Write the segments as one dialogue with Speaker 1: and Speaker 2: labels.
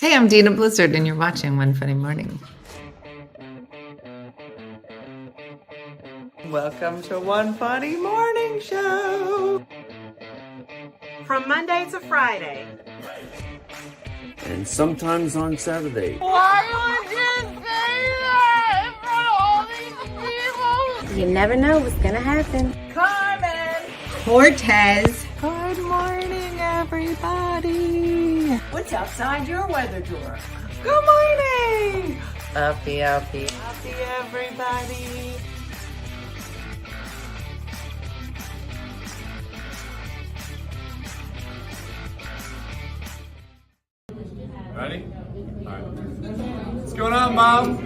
Speaker 1: Hey, I'm Dena Blizzard, and you're watching One Funny Morning. Welcome to One Funny Morning Show.
Speaker 2: From Monday to Friday.
Speaker 3: And sometimes on Saturday.
Speaker 4: Why would you say that in front of all these people?
Speaker 5: You never know what's gonna happen.
Speaker 2: Carmen.
Speaker 6: Cortez.
Speaker 1: Good morning, everybody.
Speaker 2: What's outside your weather drawer?
Speaker 1: Good morning. Uppie. Uppie, everybody.
Speaker 7: Ready? All right. What's going on, Mom?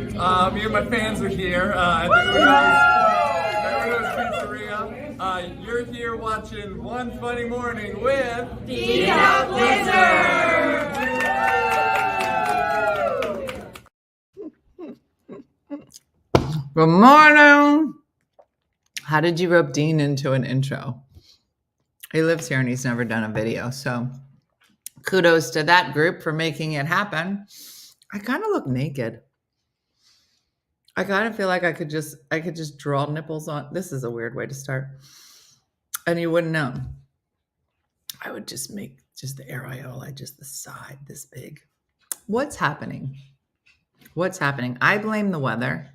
Speaker 7: Me and my fans are here. Everyone knows Pizzeria. You're here watching One Funny Morning with
Speaker 2: Dena Blizzard.
Speaker 1: Good morning. How did you rope Dean into an intro? He lives here and he's never done a video, so kudos to that group for making it happen. I kind of look naked. I kind of feel like I could just draw nipples on. This is a weird way to start. And you wouldn't know. I would just make just the areola, just the side this big. What's happening? What's happening? I blame the weather.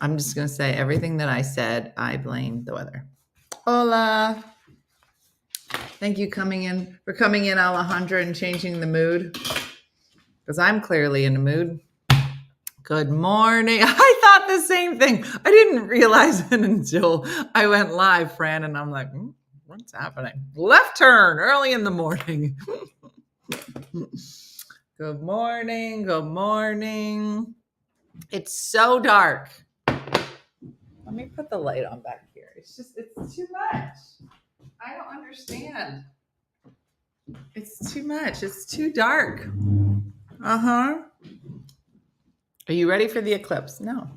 Speaker 1: I'm just going to say everything that I said, I blame the weather. Hola. Thank you for coming in, Alejandra, and changing the mood. Because I'm clearly in a mood. Good morning. I thought the same thing. I didn't realize it until I went live, Fran, and I'm like, what's happening? Left turn early in the morning. Good morning. Good morning. It's so dark. Let me put the light on back here. It's too much. I don't understand. It's too much. It's too dark. Uh-huh. Are you ready for the eclipse? No.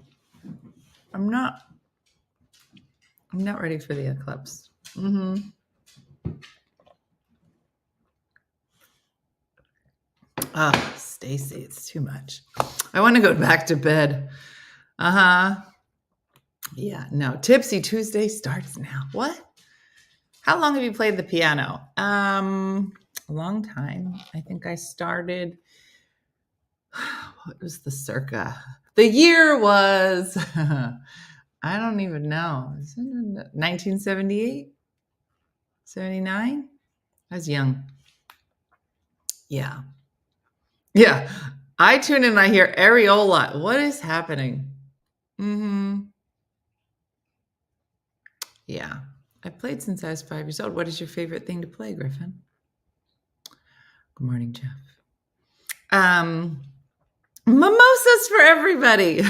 Speaker 1: I'm not ready for the eclipse. Oh, Stacy, it's too much. I want to go back to bed. Uh-huh. Yeah, no. Tipsy Tuesday starts now. What? How long have you played the piano? A long time. I think I started, what was the circa? The year was, I don't even know. 1978? 79? I was young. Yeah. Yeah. I tune in and I hear areola. What is happening? Yeah. I've played since I was 5 years old. What is your favorite thing to play, Griffin? Good morning, Jeff. Mimosas for everybody.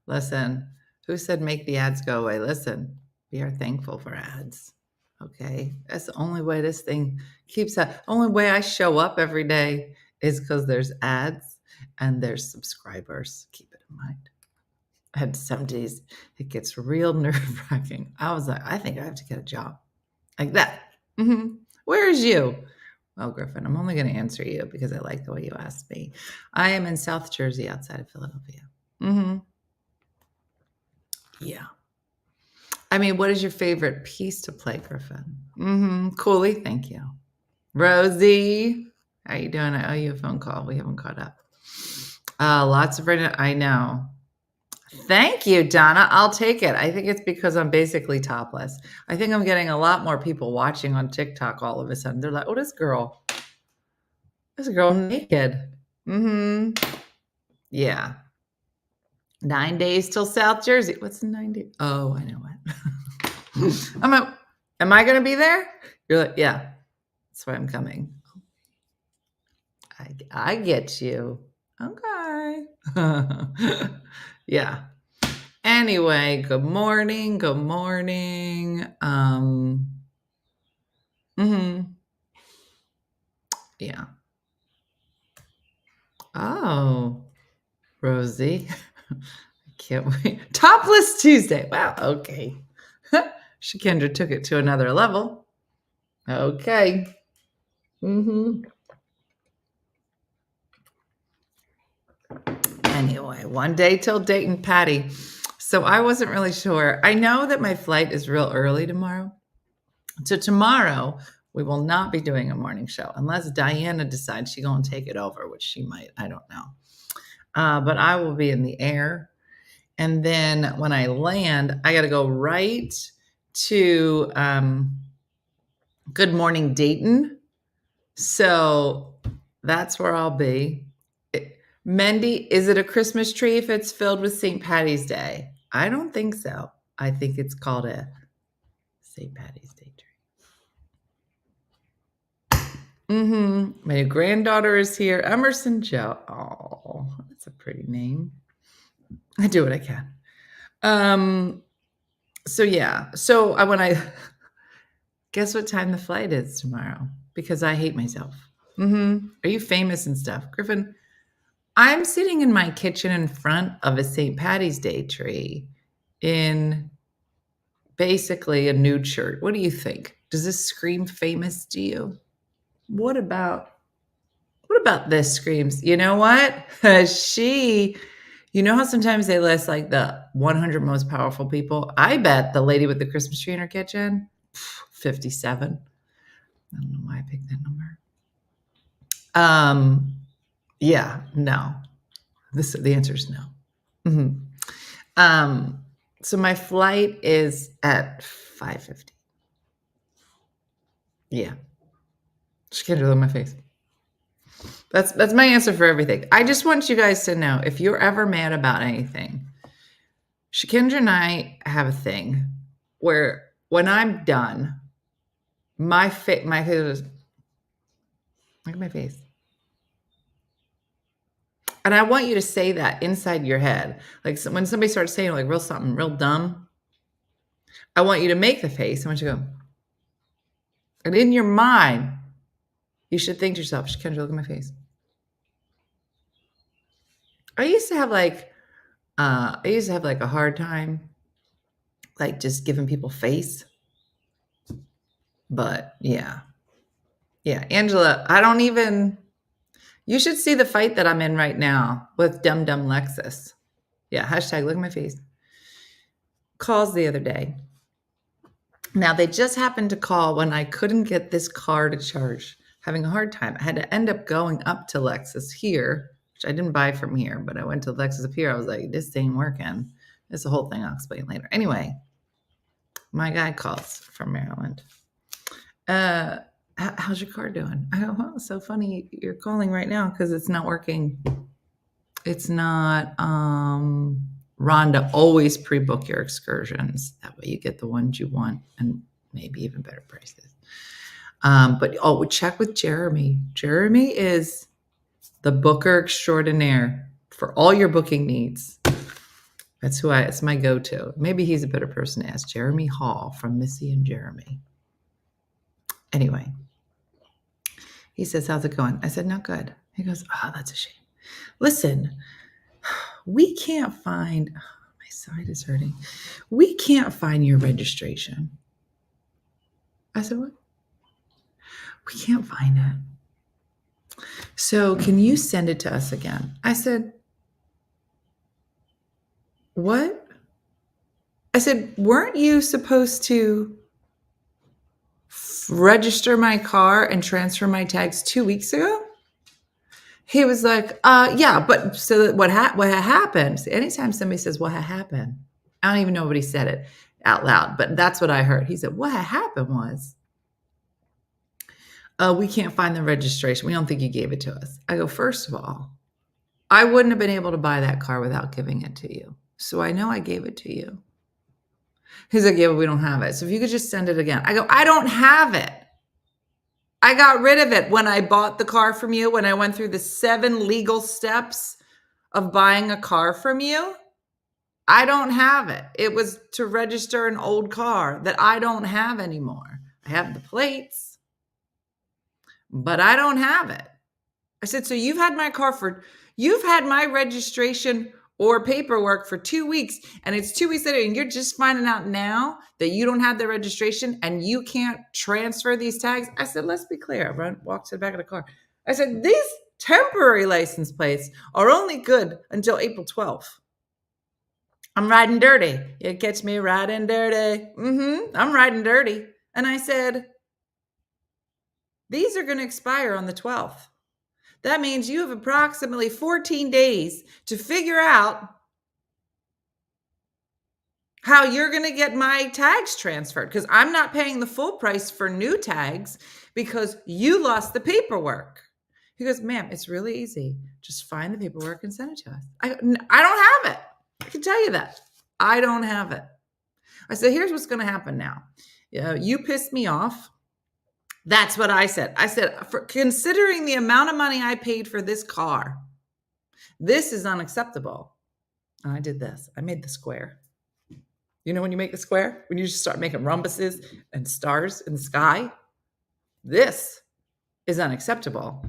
Speaker 1: Listen, who said make the ads go away? Listen, we are thankful for ads. Okay. That's the only way this thing keeps up. Only way I show up every day is because there's ads and there's subscribers. Keep it in mind. And some days it gets real nerve-wracking. I was like, I think I have to get a job like that. Where is you? Well, Griffin, I'm only going to answer you because I like the way you asked me. I am in South Jersey outside of Philadelphia. Yeah. I mean, what is your favorite piece to play, Griffin? Coolly, thank you. Rosie, how you doing? I owe you a phone call. We haven't caught up. Lots of I know. Thank you, Donna. I'll take it. I think it's because I'm basically topless. I think I'm getting a lot more people watching on TikTok all of a sudden. They're like, oh, this girl naked. Yeah. 9 days till South Jersey. What's 9 days? Oh, I know what. Am I going to be there? You're like, yeah, that's why I'm coming. I get you. Okay. Yeah. Anyway, good morning. Good morning. Yeah. Oh, Rosie. I can't wait. Topless Tuesday. Wow. Okay. Shakendra took it to another level. Okay. Anyway, one day till Dayton Patty. So I wasn't really sure. I know that my flight is real early tomorrow. So tomorrow we will not be doing a morning show unless Diana decides she's going to take it over, which she might. I don't know. But I will be in the air. And then when I land, I got to go right to Good Morning Dayton. So that's where I'll be. Mendy, is it a Christmas tree if it's filled with St. Patty's Day? I don't think so. I think it's called a St. Patty's Day tree. My granddaughter is here. Emerson Joe. Oh, that's a pretty name. I do what I can. So yeah. So when I guess what time the flight is tomorrow? Because I hate myself. Are you famous and stuff? Griffin, I'm sitting in my kitchen in front of a St. Patty's Day tree in basically a nude shirt. What do you think? Does this scream famous to you? What about this screams? You know what? You know how sometimes they list like the 100 most powerful people? I bet the lady with the Christmas tree in her kitchen, 57. I don't know why I picked that number. Yeah, no. The answer is no. So my flight is at 5:50. Yeah. She can't do it on my face. That's my answer for everything. I just want you guys to know, if you're ever mad about anything, Shakendra and I have a thing where when I'm done, my face is, look at my face. And I want you to say that inside your head. Like when somebody starts saying like something real dumb, I want you to make the face. I want you to go. And in your mind, you should think to yourself, Shakendra, look at my face. I used to have like a hard time like just giving people face. But yeah. Yeah, Angela, you should see the fight that I'm in right now with Dumb Lexus. Yeah, hashtag look at my face. Calls the other day. Now, they just happened to call when I couldn't get this car to charge. Having a hard time. I had to end up going up to Lexus here, which I didn't buy from here, but I went to Lexus up here. I was like, this ain't working. It's a whole thing I'll explain later. Anyway, my guy calls from Maryland. How's your car doing? I go, well, it's so funny you're calling right now because it's not working. It's not, Rhonda, always pre-book your excursions. That way you get the ones you want and maybe even better prices. But we check with Jeremy. Jeremy is the booker extraordinaire for all your booking needs. It's my go-to. Maybe he's a better person to ask. Jeremy Hall from Missy and Jeremy. Anyway, he says, how's it going? I said, not good. He goes, oh, that's a shame. Listen, we can't find, my side is hurting. We can't find your registration. I said, what? We can't find it. So can you send it to us again? I said, what? I said, weren't you supposed to register my car and transfer my tags 2 weeks ago? He was like, yeah, but so what happened? Anytime somebody says what happened, I don't even know what he said it out loud, but that's what I heard. He said, what happened was, we can't find the registration. We don't think you gave it to us. I go, first of all, I wouldn't have been able to buy that car without giving it to you. So I know I gave it to you. He's like, yeah, but we don't have it. So if you could just send it again. I go, I don't have it. I got rid of it when I bought the car from you, when I went through the 7 legal steps of buying a car from you. I don't have it. It was to register an old car that I don't have anymore. I have the plates, but I don't have it. I said, so you've had my registration or paperwork for 2 weeks, and it's 2 weeks later, and you're just finding out now that you don't have the registration and you can't transfer these tags? I said, let's be clear. I walked to the back of the car. I said, these Temporary license plates are only good until April 12th. I'm riding dirty. You catch me riding dirty. I'm riding dirty. And I said, these are going to expire on the 12th. That means you have approximately 14 days to figure out how you're going to get my tags transferred, because I'm not paying the full price for new tags because you lost the paperwork. He goes, ma'am, it's really easy. Just find the paperwork and send it to us. I don't have it. I can tell you that. I don't have it. I said, here's what's going to happen now. You pissed me off. That's what I said. I said, for considering the amount of money I paid for this car, this is unacceptable. And I did this. I made the square. You know when you make the square? When you just start making rhombuses and stars in the sky? This is unacceptable.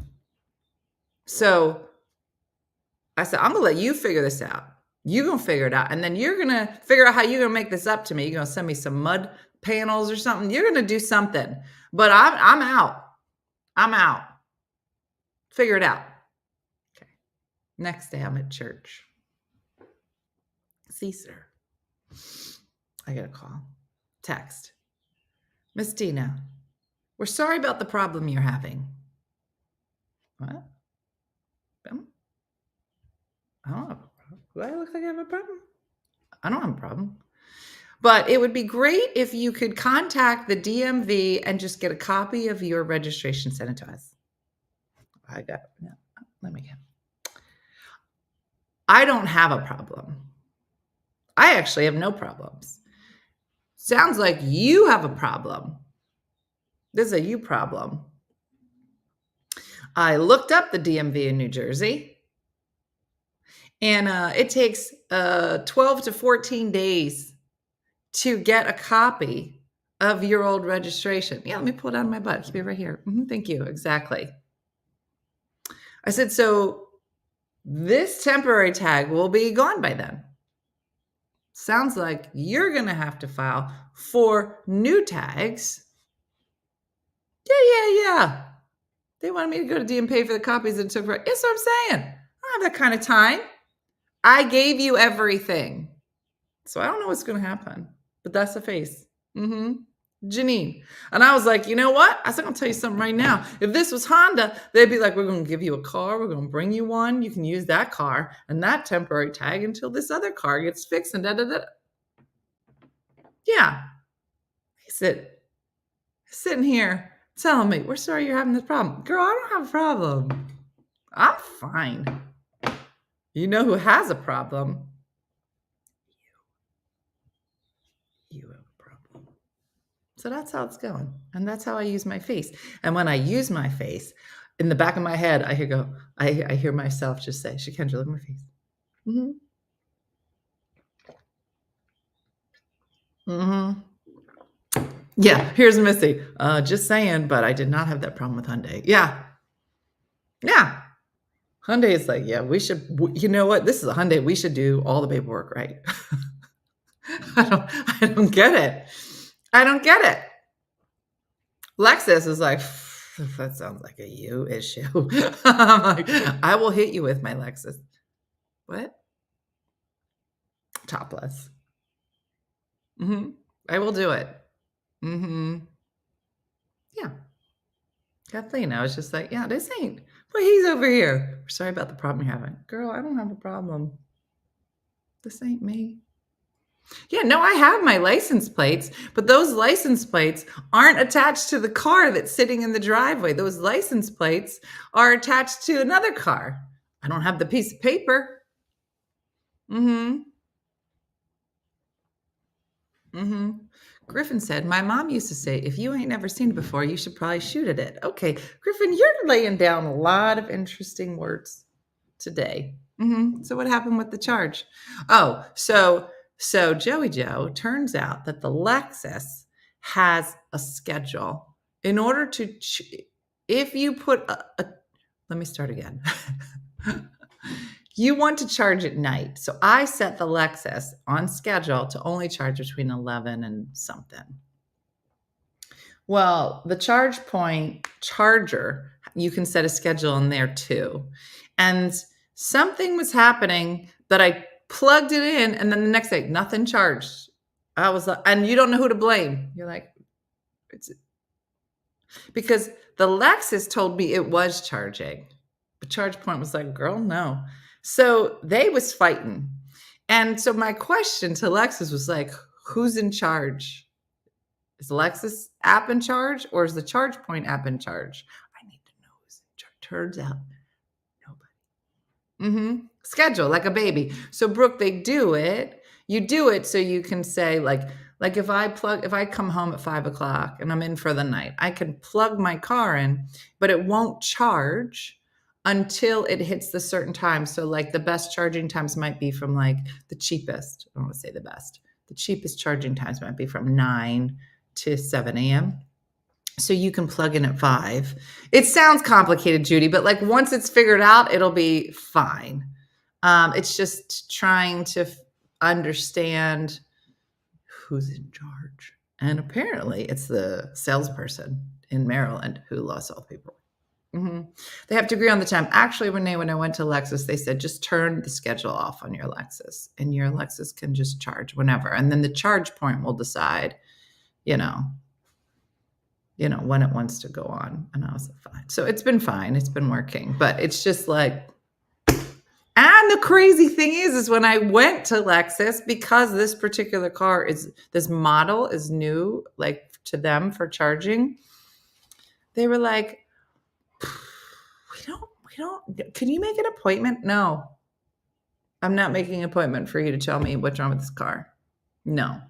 Speaker 1: So I said, I'm going to let you figure this out. You're going to figure it out. And then you're going to figure out how you're going to make this up to me. You're going to send me some mud panels or something. You're going to do something. But I'm out. I'm out. Figure it out. Okay. Next day, I'm at church. See, sir. I get a call. Text. Miss Dena, we're sorry about the problem you're having. What? I don't have a problem. Do I look like I have a problem? I don't have a problem. But it would be great if you could contact the DMV and just get a copy of your registration sent to us. Let me get. I don't have a problem. I actually have no problems. Sounds like you have a problem. This is a you problem. I looked up the DMV in New Jersey, and it takes 12 to 14 days to get a copy of your old registration. Yeah, let me pull it out of my butt. Keep it right here. Thank you. Exactly. I said, so this temporary tag will be gone by then. Sounds like you're going to have to file for new tags. Yeah. They wanted me to go to D and pay for the copies that it took. That's what I'm saying. I don't have that kind of time. I gave you everything. So I don't know what's going to happen. But that's the face. Janine. And I was like, you know what? I said, I'll tell you something right now. If this was Honda, they'd be like, we're going to give you a car. We're going to bring you one. You can use that car and that temporary tag until this other car gets fixed and da-da-da. Yeah. He said, sitting here telling me, we're sorry you're having this problem. Girl, I don't have a problem. I'm fine. You know who has a problem? You have a problem. So that's how it's going. And that's how I use my face. And when I use my face, in the back of my head, I hear myself just say, Shakendra, look at my face. Yeah, here's Missy. Just saying, but I did not have that problem with Hyundai. Yeah. Hyundai is like, yeah, we should, you know what? This is a Hyundai. We should do all the paperwork right. I don't get it. I don't get it. Lexus is like, that sounds like a you issue. I'm like, I will hit you with my Lexus. What? Topless. I will do it. Yeah. Kathleen, I was just like, yeah, this ain't, but he's over here. We're sorry about the problem you're having. Girl, I don't have a problem. This ain't me. Yeah, no, I have my license plates, but those license plates aren't attached to the car that's sitting in the driveway. Those license plates are attached to another car. I don't have the piece of paper. Griffin said, my mom used to say, if you ain't never seen it before, you should probably shoot at it. Okay, Griffin, you're laying down a lot of interesting words today. So what happened with the charge? Oh, so Joey Joe, turns out that the Lexus has a schedule. In order to, if you put let me start again. You want to charge at night. So I set the Lexus on schedule to only charge between 11 and something. Well, the charge point charger You can set a schedule in there too. And something was happening that I plugged it in, and then the next day, nothing charged. I was like, and you don't know who to blame. You're like, it's because the Lexus told me it was charging. The charge point was like, girl, no. So they was fighting. And so my question to Lexus was like, who's in charge? Is the Lexus app in charge, or is the charge point app in charge? I need to know who's in charge. Turns out nobody. Schedule like a baby. So Brooke, they do it. You do it so you can say like if I come home at 5:00 and I'm in for the night, I can plug my car in, but it won't charge until it hits the certain time. So like the best charging times might be from like the cheapest. I don't want to say the best. The cheapest charging times might be from 9 to 7 a.m. So you can plug in at 5. It sounds complicated, Judy, but like once it's figured out, it'll be fine. It's just trying to understand who's in charge. And apparently it's the salesperson in Maryland who lost all the paperwork. They have to agree on the time. Actually, when I went to Lexus, they said, just turn the schedule off on your Lexus and your Lexus can just charge whenever. And then the charge point will decide, when it wants to go on. And I was like, fine. So it's been fine. It's been working, but it's just like, and the crazy thing is when I went to Lexus, because this particular car this model is new, like to them for charging, they were like, we don't, can you make an appointment? No, I'm not making an appointment for you to tell me what's wrong with this car. No.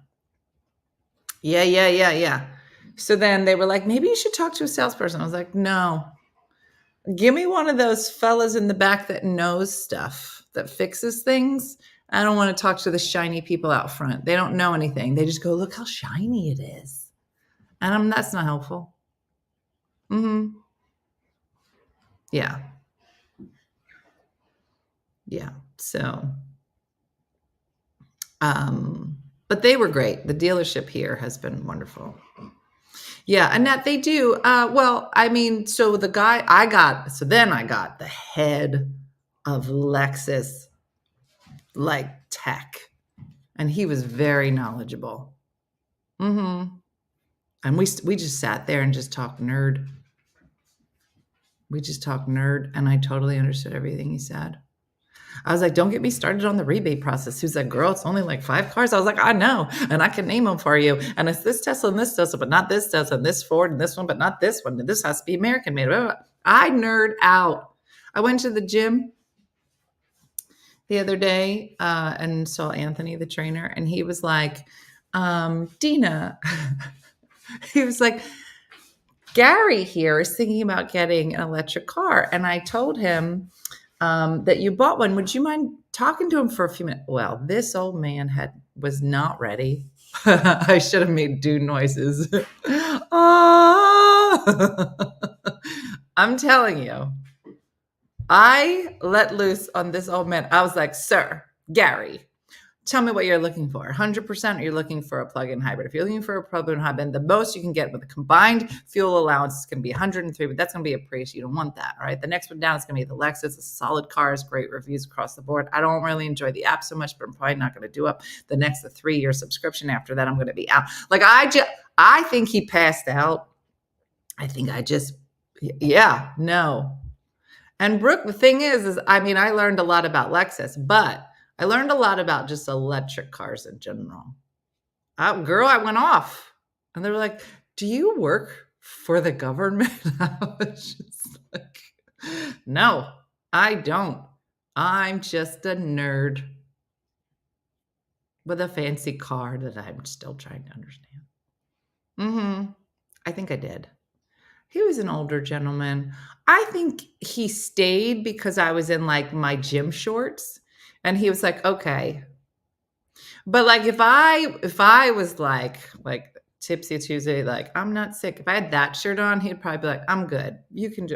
Speaker 1: Yeah. So then they were like, maybe you should talk to a salesperson. I was like, no, give me one of those fellas in the back that knows stuff, that fixes things. I don't want to talk to the shiny people out front. They don't know anything. They just go, look how shiny it is. And that's not helpful. Yeah. So, but they were great. The dealership here has been wonderful. Yeah, Annette, they do. So the guy then I got the head of Lexus, like tech, and he was very knowledgeable. And we just sat there and just talked nerd. And I totally understood everything he said. I was like, don't get me started on the rebate process. He was like, girl, it's only like 5 cars. I was like, I know. And I can name them for you. And it's this Tesla and this Tesla, but not this Tesla, and this Ford and this one, but not this one. And this has to be American made. I nerd out. I went to the gym the other day and saw Anthony, the trainer. And he was like, Dena, he was like, Gary here is thinking about getting an electric car. And I told him, that you bought one. Would you mind talking to him for a few minutes? Well, this old man was not ready. I should have made do noises. I'm telling you, I let loose on this old man. I was like, sir, Gary, tell me what you're looking for. 100% or you're looking for a plug-in hybrid. If you're looking for a plug-in hybrid, the most you can get with a combined fuel allowance is going to be 103, but that's going to be a Prius. You don't want that, all right? The next one down is going to be the Lexus. A solid cars, great reviews across the board. I don't really enjoy the app so much, but I'm probably not going to do up the 3-year subscription. After that, I'm going to be out. Like I think he passed out. No. And Brooke, the thing is I learned a lot about Lexus, but I learned a lot about just electric cars in general. I went off. And they were like, do you work for the government? I was just like, no, I don't. I'm just a nerd with a fancy car that I'm still trying to understand. I think I did. He was an older gentleman. I think he stayed because I was in like my gym shorts. And he was like, okay. But like, if I was like Tipsy Tuesday, like, I'm not sick. If I had that shirt on, he'd probably be like, I'm good.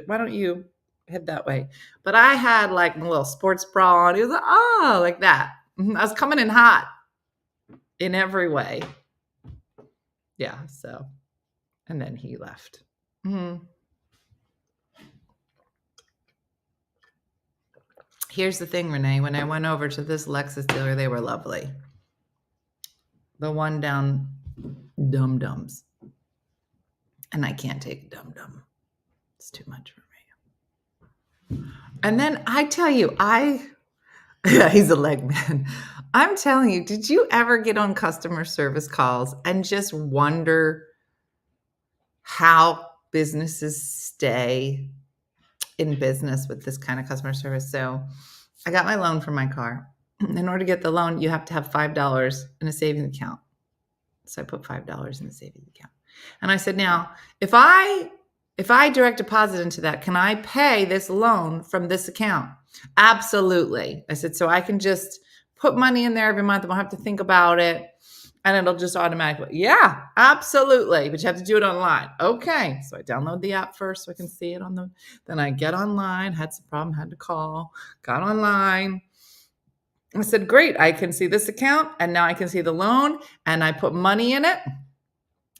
Speaker 1: Why don't you head that way? But I had like my little sports bra on. He was like, oh, like that. I was coming in hot in every way. Yeah. So, and then he left. Here's the thing, Renee. When I went over to this Lexus dealer, they were lovely. The one down Dum Dums. And I can't take a Dum Dum. It's too much for me. And then I tell you, yeah, he's a leg man. I'm telling you, did you ever get on customer service calls and just wonder how businesses stay in business with this kind of customer service? So I got my loan for my car. In order to get the loan, you have to have $5 in a savings account. So I put $5 in the savings account. And I said, now, if I direct deposit into that, can I pay this loan from this account? Absolutely. I said, so I can just put money in there every month. I won't have to think about it. And it'll just automatically. Yeah, absolutely. But you have to do it online. Okay. So I download the app first so I can see it then I get online, had some problem, had to call, got online. I said, great. I can see this account and now I can see the loan and I put money in it.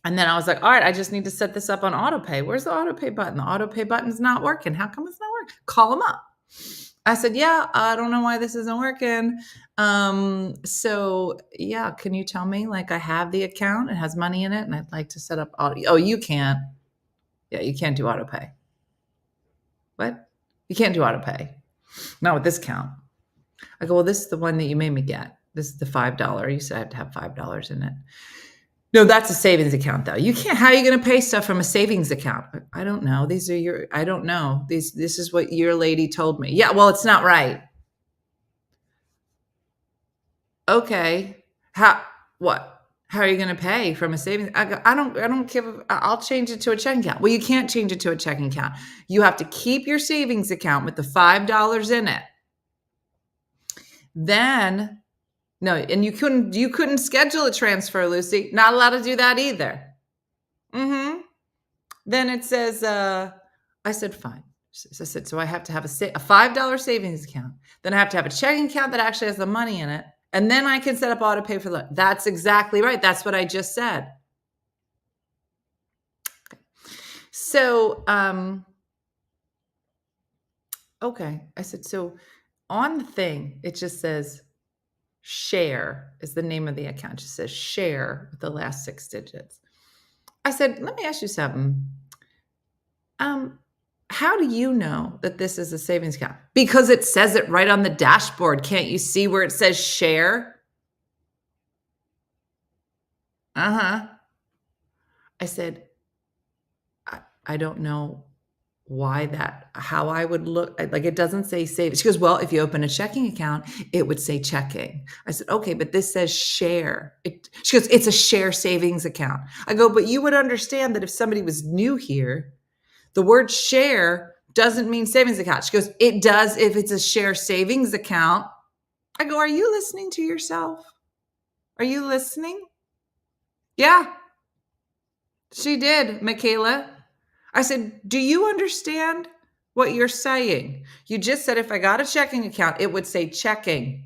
Speaker 1: And then I was like, all right, I just need to set this up on autopay. Where's the autopay button? The autopay button's not working. How come it's not working? Call them up. I said, yeah, I don't know why this isn't working. So yeah, can you tell me, like, I have the account, it has money in it, and I'd like to set up auto. Oh, you can't. Yeah, you can't do autopay. What? You can't do autopay. Not with this account. I go, well, this is the one that you made me get. This is the $5. You said I have to have $5 in it. No, that's a savings account, though. You can't. How are you going to pay stuff from a savings account? I don't know. I don't know. This is what your lady told me. Yeah, well, it's not right. Okay. What? How are you going to pay from a savings? I don't give. I'll change it to a checking account. Well, you can't change it to a checking account. You have to keep your savings account with the $5 in it. Then. No, and you couldn't schedule a transfer, Lucy. Not allowed to do that either. Then it says, I said, fine. I said, so I have to have a $5 savings account. Then I have to have a checking account that actually has the money in it. And then I can set up auto pay for the loan. That's exactly right. That's what I just said. Okay. So, okay. I said, so on the thing, it just says, Share is the name of the account. It just says Share with the last 6 digits. I said, let me ask you something. How do you know that this is a savings account? Because it says it right on the dashboard. Can't you see where it says Share? I said, I don't know how I would look, like, it doesn't say savings. She goes, well, if you open a checking account, it would say checking. I said, okay, but this says Share. She goes, it's a Share savings account. I go, but you would understand that if somebody was new here, the word Share doesn't mean savings account. She goes, it does if it's a Share savings account. I go, are you listening to yourself? Are you listening? Yeah, she did, Michaela. I said, do you understand what you're saying? You just said if I got a checking account, it would say checking.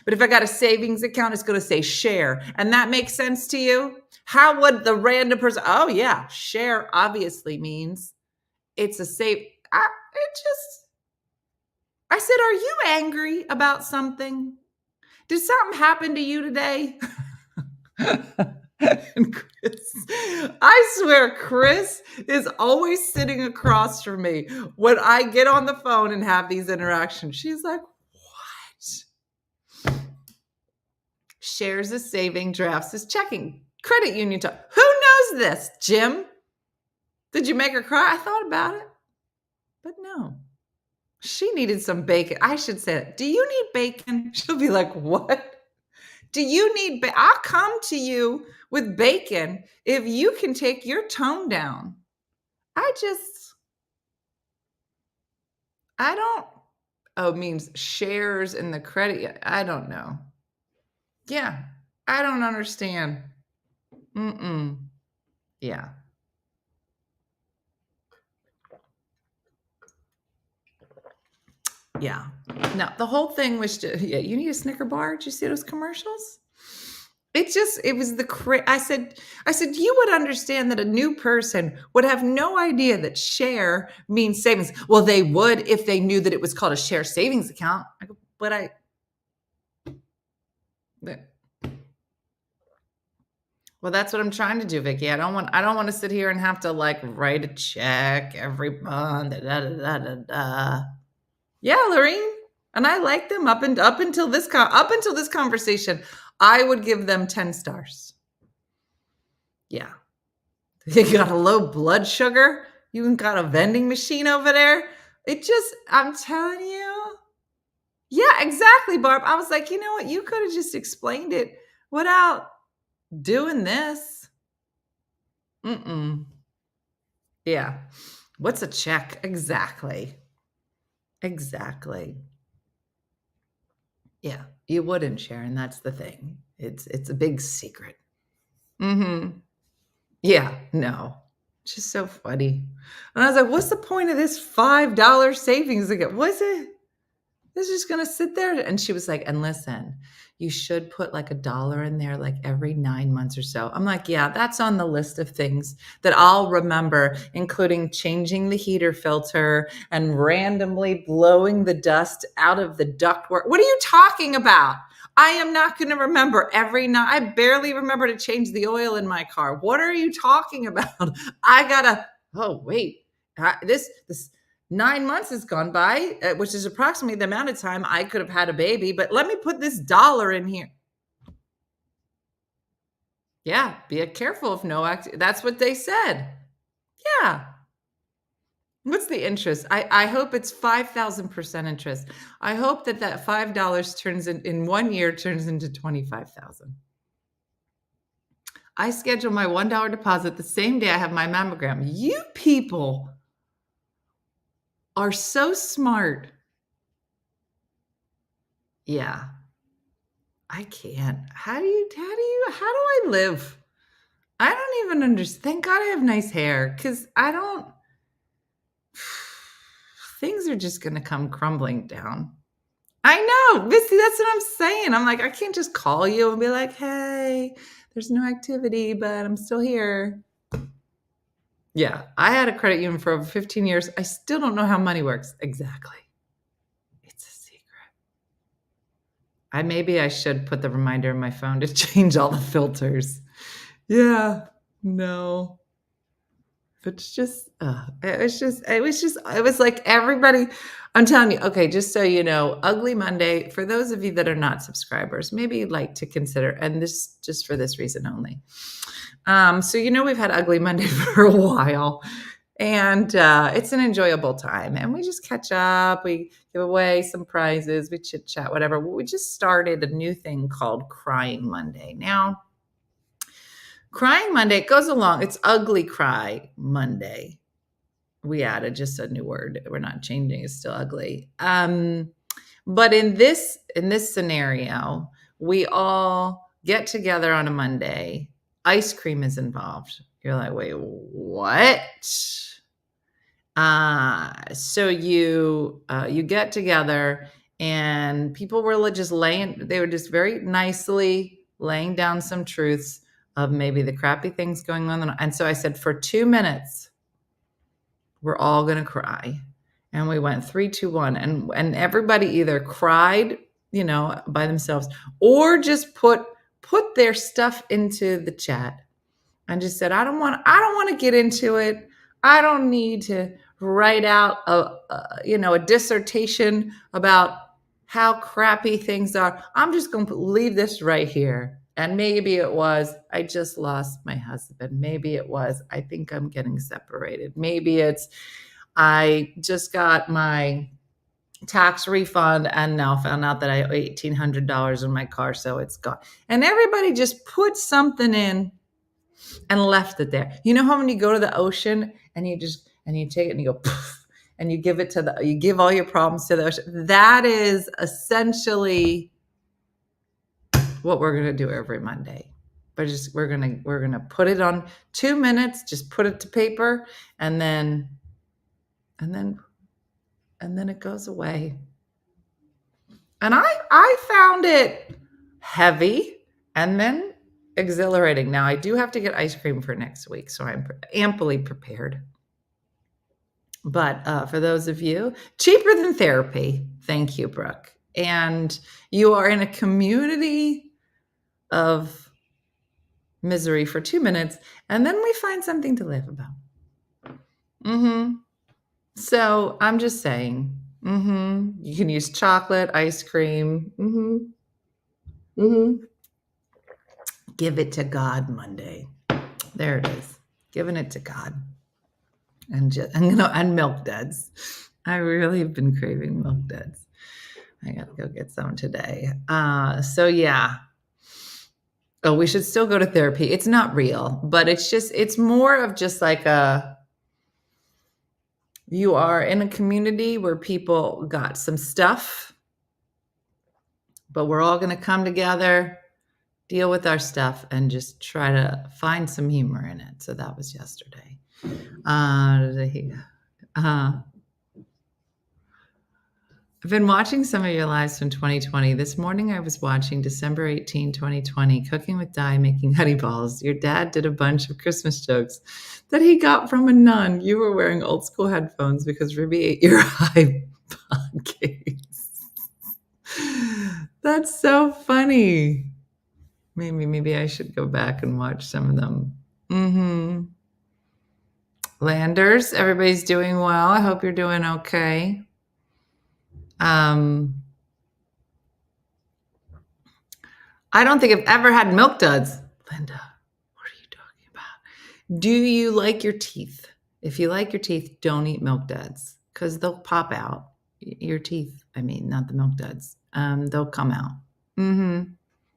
Speaker 1: But if I got a savings account, it's going to say Share. And that makes sense to you? How would the random person, oh yeah, Share obviously means it's a save. I said, are you angry about something? Did something happen to you today? And Chris, I swear, Chris is always sitting across from me when I get on the phone and have these interactions. She's like, what? Shares is saving, drafts is checking. Credit union talk. Who knows this, Jim? Did you make her cry? I thought about it, but no. She needed some bacon. I should say, do you need bacon? She'll be like, what? Do you need bacon? I'll come to you with bacon if you can take your tone down. It means shares in the credit. I don't know. Yeah, I don't understand. Yeah. Yeah. No, the whole thing was just, yeah, you need a Snicker bar? Did you see those commercials? It was I said, you would understand that a new person would have no idea that share means savings. Well, they would if they knew that it was called a share savings account. I go, well, that's what I'm trying to do, Vicky. I don't want to sit here and have to like write a check every month. Yeah, Lorene. And I like them up until this conversation. I would give them 10 stars. Yeah. You got a low blood sugar. You even got a vending machine over there. I'm telling you. Yeah, exactly, Barb. I was like, you know what? You could have just explained it without doing this. Yeah. What's a check? Exactly. Yeah, you wouldn't, Sharon. That's the thing. It's a big secret. Yeah, no. It's just so funny. And I was like, what's the point of this $5 savings again? Was it? It's just gonna sit there. And she was like, and listen, you should put like $1 in there like every 9 months or so. I'm like, yeah, that's on the list of things that I'll remember, including changing the heater filter and randomly blowing the dust out of the ductwork. What are you talking about? I am not going to remember every night. I barely remember to change the oil in my car. What are you talking about? This 9 months has gone by, which is approximately the amount of time I could have had a baby, but let me put this $1 in here. Yeah, be careful if no act. That's what they said. Yeah. What's the interest? I hope it's 5,000% interest. I hope that $5 turns in 1 year turns into 25,000. I schedule my $1 deposit the same day I have my mammogram. You people are so smart. Yeah. I can't. How do I live? I don't even understand. Thank God I have nice hair, because things are just going to come crumbling down. I know. Missy, that's what I'm saying. I'm like, I can't just call you and be like, hey, there's no activity, but I'm still here. Yeah. I had a credit union for over 15 years. I still don't know how money works. Exactly. It's a secret. Maybe I should put the reminder in my phone to change all the filters. Yeah. No. But it was like everybody, I'm telling you, okay, just so you know, Ugly Monday, for those of you that are not subscribers, maybe you'd like to consider, and this just for this reason only. So, we've had Ugly Monday for a while, and it's an enjoyable time, and we just catch up, we give away some prizes, we chit chat, whatever. We just started a new thing called Crying Monday. Now, Crying Monday, it goes along. It's Ugly Cry Monday. We added just a new word. We're not changing. It's still ugly. But in this scenario, we all get together on a Monday. Ice cream is involved. You're like, wait, what? So you get together, and people were just they were just very nicely laying down some truths of maybe the crappy things going on. And so I said, for 2 minutes, we're all going to cry. And we went 3, 2, 1. And everybody either cried, by themselves, or just put their stuff into the chat and just said, I don't want to get into it. I don't need to write out a dissertation about how crappy things are. I'm just going to leave this right here. And maybe it was, I just lost my husband. Maybe it was, I think I'm getting separated. Maybe it's, I just got my tax refund and now found out that I owe $1,800 in my car, so it's gone. And everybody just put something in and left it there. You know how when you go to the ocean and you take it and you go, poof, and you give all your problems to the ocean? That is essentially what we're going to do every Monday. But we're going to put it on 2 minutes, just put it to paper, and then it goes away. And I found it heavy, and then exhilarating. Now, I do have to get ice cream for next week, so I'm amply prepared. But for those of you, cheaper than therapy. Thank you, Brooke. And you are in a community of misery for 2 minutes, and then we find something to laugh about. So I'm just saying, you can use chocolate, ice cream. Give it to God Monday. There it is. Giving it to God. And milk duds. I really have been craving milk duds. I gotta go get some today. So yeah. Oh, we should still go to therapy. It's not real, but it's more of just like you are in a community where people got some stuff, but we're all going to come together, deal with our stuff, and just try to find some humor in it. So that was yesterday. I've been watching some of your lives from 2020. This morning I was watching December 18, 2020, Cooking with Di, Making Honey Balls. Your dad did a bunch of Christmas jokes that he got from a nun. You were wearing old school headphones because Ruby ate your iPod case. That's so funny. Maybe I should go back and watch some of them. Landers, everybody's doing well. I hope you're doing okay. I don't think I've ever had milk duds. Linda, what are you talking about? Do you like your teeth? If you like your teeth, don't eat milk duds because they'll pop out. Your teeth, not the milk duds. They'll come out.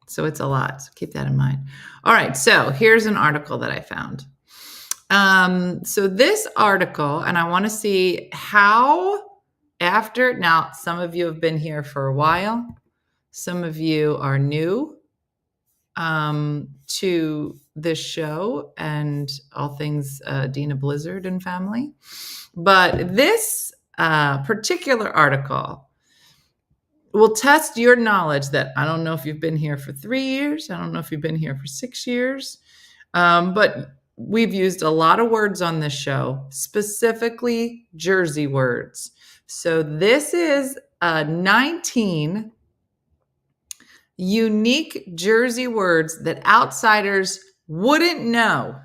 Speaker 1: So it's a lot. So keep that in mind. All right. So here's an article that I found. So this article, and I want to see how now, some of you have been here for a while. Some of you are new to this show and all things Dena Blizzard and family. But this particular article will test your knowledge that I don't know if you've been here for 3 years. I don't know if you've been here for 6 years. But we've used a lot of words on this show, specifically Jersey words. So this is 19 unique Jersey words that outsiders wouldn't know.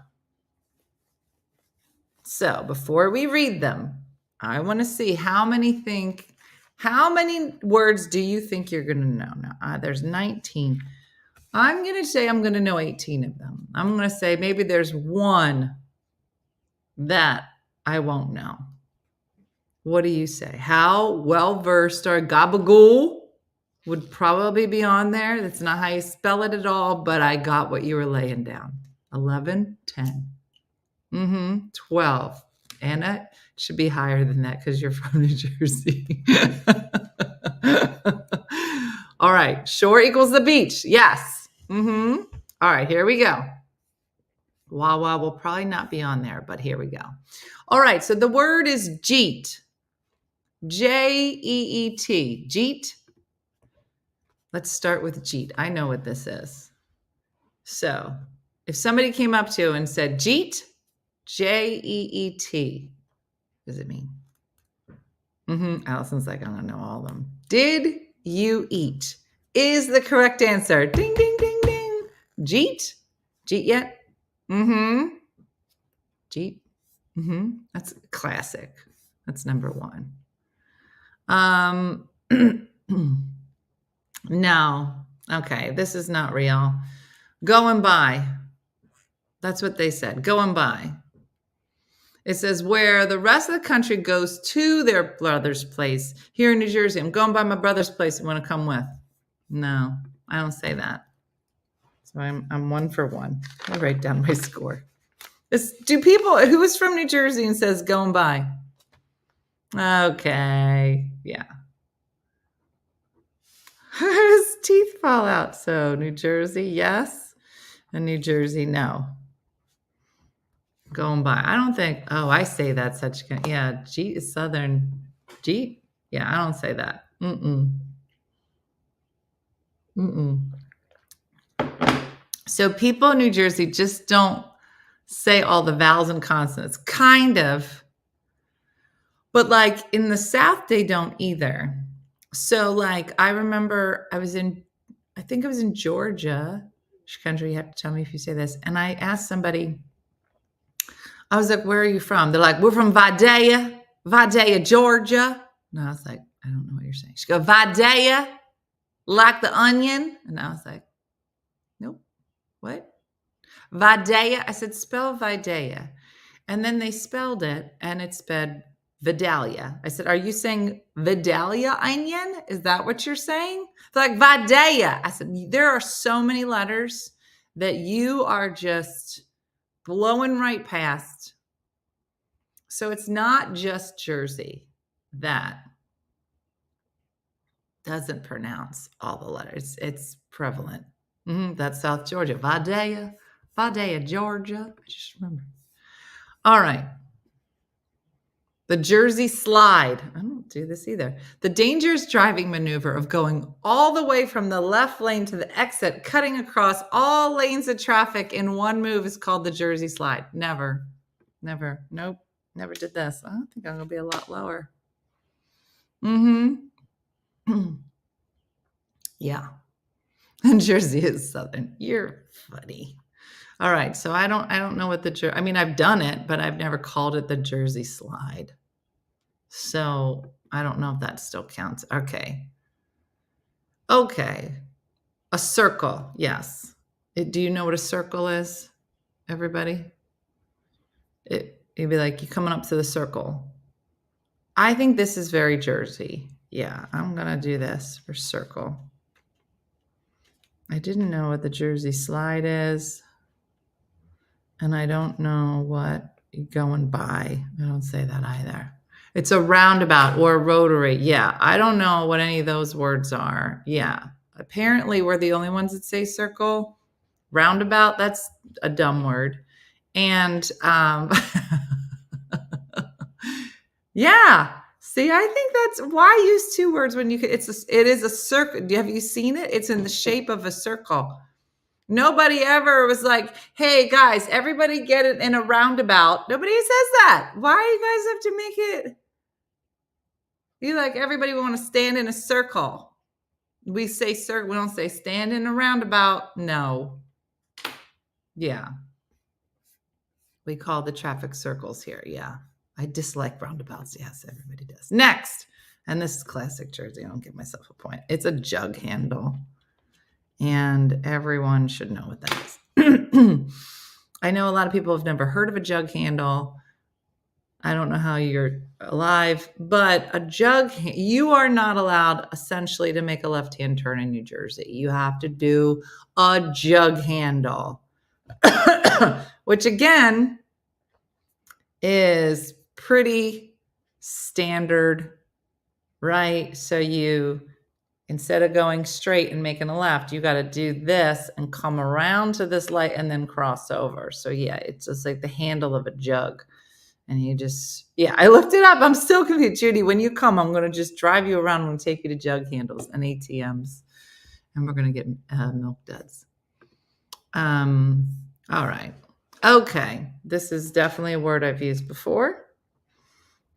Speaker 1: So before we read them, I want to see how many words do you think you're going to know? Now, there's 19. I'm going to say I'm going to know 18 of them. I'm going to say maybe there's one that I won't know. What do you say? How well-versed are gabagool would probably be on there. That's not how you spell it at all, but I got what you were laying down. 11, 10. 12. Anna should be higher than that because you're from New Jersey. All right. Shore equals the beach. Yes. All right. Here we go. Wawa will probably not be on there, but here we go. All right. So the word is jeet. Jeet. Jeet. Let's start with jeet. I know what this is. So if somebody came up to you and said jeet, Jeet, what does it mean? Allison's like, I don't know all of them. Did you eat? Is the correct answer. Ding, ding, ding, ding. Jeet? Jeet yet? Jeet? That's classic. That's number one. No. Okay, this is not real. Going by. That's what they said. Going by. It says where the rest of the country goes to their brother's place. Here in New Jersey, I'm going by my brother's place. You want to come with? No, I don't say that. So I'm 1 for 1. I'll write down my score. Do people who is from New Jersey and says going by? Okay, yeah. His teeth fall out. So New Jersey, yes, and New Jersey, no. Going by. I don't think. Oh, I say that such. Yeah, Jeet is Southern. Jeet. Yeah, I don't say that. So people in New Jersey just don't say all the vowels and consonants, kind of. But like in the South, they don't either. So like I remember I think I was in Georgia. Which country? You have to tell me if you say this. And I asked somebody, I was like, where are you from? They're like, we're from Vidalia, Georgia. And I was like, I don't know what you're saying. She goes, Vidalia, like the onion. And I was like, nope. What? Vidalia. I said, spell Vidalia. And then they spelled it and it spelled Vidalia. I said, are you saying Vidalia onion? Is that what you're saying? They're like, Vidalia. I said, there are so many letters that you are just blowing right past. So it's not just Jersey that doesn't pronounce all the letters. It's prevalent. That's South Georgia. Vidalia, Georgia. I just remember. All right. The Jersey slide. I don't do this either. The dangerous driving maneuver of going all the way from the left lane to the exit, cutting across all lanes of traffic in one move is called the Jersey slide. Never. Nope. Never did this. I think I'm going to be a lot lower. Yeah. And Jersey is Southern. You're funny. All right. So I don't know what I've done it, but I've never called it the Jersey slide. So I don't know if that still counts. Okay. A circle. Yes. Do you know what a circle is? Everybody? You'd be like, you're coming up to the circle. I think this is very Jersey. Yeah. I'm going to do this for circle. I didn't know what the Jersey slide is. And I don't know what going by. I don't say that either. It's a roundabout or a rotary. Yeah. I don't know what any of those words are. Yeah. Apparently we're the only ones that say circle. Roundabout, that's a dumb word. And yeah. See, I think that's why use two words when it is a circle. Have you seen it? It's in the shape of a circle. Nobody ever was like, hey guys, everybody get it in a roundabout. Nobody says that. Why do you guys have to make it? You like everybody want to stand in a circle. We say circle. We don't say stand in a roundabout. No. Yeah. We call the traffic circles here. Yeah. I dislike roundabouts. Yes, everybody does. Next. And this is classic Jersey. I don't give myself a point. It's a jug handle. And everyone should know what that is. I know a lot of people have never heard of a jug handle. I don't know how you're alive, but you are not allowed essentially to make a left-hand turn in New Jersey. You have to do a jug handle, which again is pretty standard, right? So instead of going straight and making a left, you got to do this and come around to this light and then cross over. So yeah, it's just like the handle of a jug. And I looked it up. I'm still confused. Judy, when you come, I'm going to just drive you around. I'm going to take you to jug handles and ATMs. And we're going to get milk duds. All right. Okay. This is definitely a word I've used before.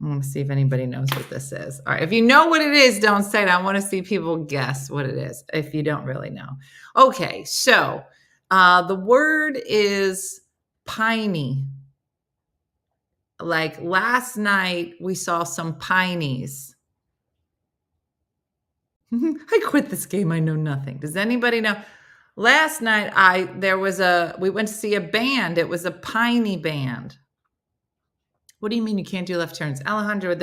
Speaker 1: I want to see if anybody knows what this is. All right. If you know what it is, don't say it. I want to see people guess what it is if you don't really know. Okay. So the word is piney. Like last night, we saw some pineys. I quit this game. I know nothing. Does anybody know? Last night, we went to see a band. It was a piney band. What do you mean you can't do left turns? Alejandro,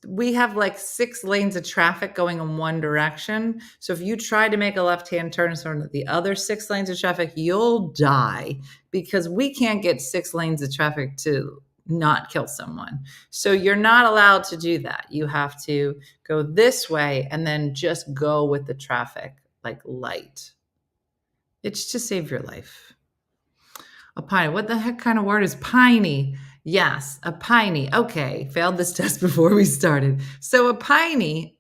Speaker 1: we have like 6 lanes of traffic going in one direction. So if you try to make a left-hand turn in the other 6 lanes of traffic, you'll die because we can't get 6 lanes of traffic to not kill someone. So you're not allowed to do that. You have to go this way and then just go with the traffic like light. It's to save your life. A piney. What the heck kind of word is piney? Yes, a piney. Okay, failed this test before we started. So a piney.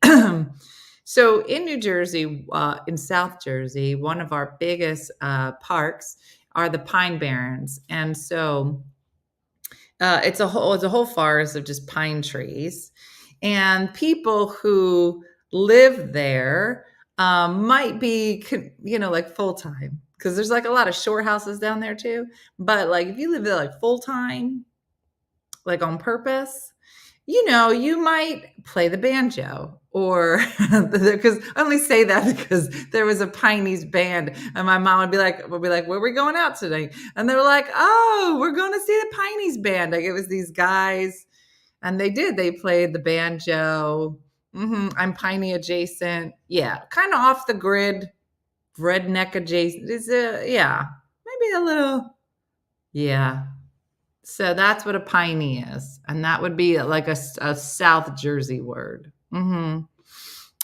Speaker 1: So in New Jersey, in South Jersey, one of our biggest parks are the Pine Barrens, and so it's a whole forest of just pine trees, and people who live there might be, like full time, because there's like a lot of shore houses down there too. But like if you live there like full time, like on purpose, you might play the banjo or because I only say that because there was a Piney's band and my mom would be like, where are we going out today? And they were like, oh, we're going to see the Piney's band. Like it was these guys and they played the banjo. I'm Piney adjacent. Yeah. Kind of off the grid, redneck adjacent. Yeah, maybe a little. Yeah. So that's what a piney is. And that would be like a South Jersey word.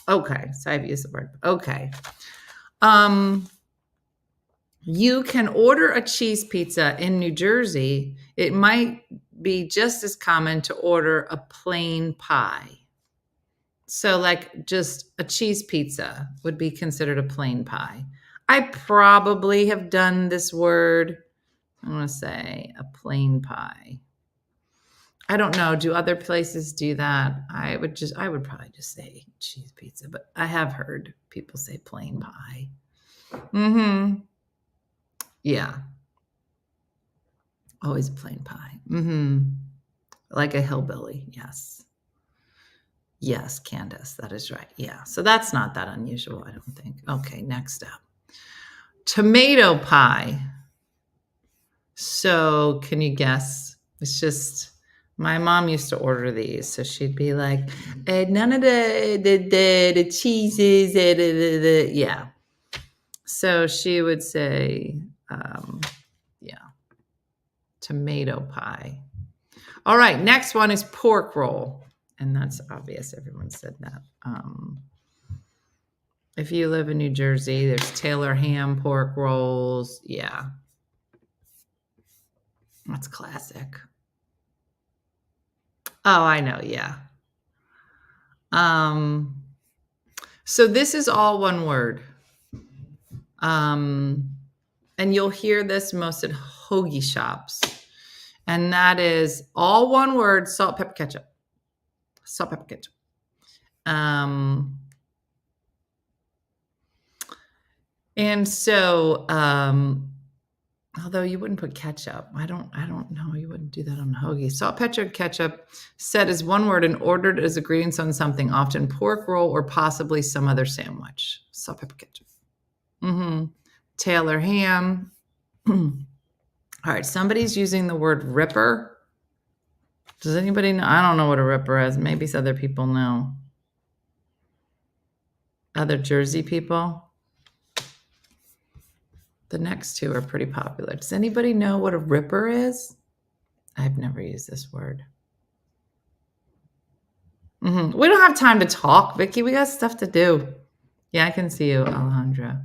Speaker 1: Okay. So I've used the word. Okay. You can order a cheese pizza in New Jersey. It might be just as common to order a plain pie. So like just a cheese pizza would be considered a plain pie. I probably have done this word. I want to say a plain pie. I don't know. Do other places do that? I would probably just say cheese pizza, but I have heard people say plain pie. Yeah. Always plain pie. Like a hillbilly. Yes. Yes, Candace, that is right. Yeah. So that's not that unusual, I don't think. Okay, next up. Tomato pie. So can you guess? It's just my mom used to order these, so she'd be like, "None of the cheeses." Yeah. So she would say, tomato pie. All right, next one is pork roll, and that's obvious. Everyone said that. If you live in New Jersey, there's Taylor ham pork rolls. Yeah. That's classic. Oh, I know. Yeah. So this is all one word. And you'll hear this most at hoagie shops. And that is all one word, salt, pepper, ketchup. Salt, pepper, ketchup. And so, although you wouldn't put ketchup, I don't know. You wouldn't do that on a hoagie. Salt, pepper, ketchup said as one word and ordered as ingredients on something, often pork roll or possibly some other sandwich. Salt, pepper, ketchup. Taylor ham. All right. Somebody's using the word ripper. Does anybody know? I don't know what a ripper is. Maybe other people know. Other Jersey people. The next two are pretty popular. Does anybody know what a ripper is? I've never used this word. We don't have time to talk, Vicky. We got stuff to do. Yeah, I can see you, Alejandra.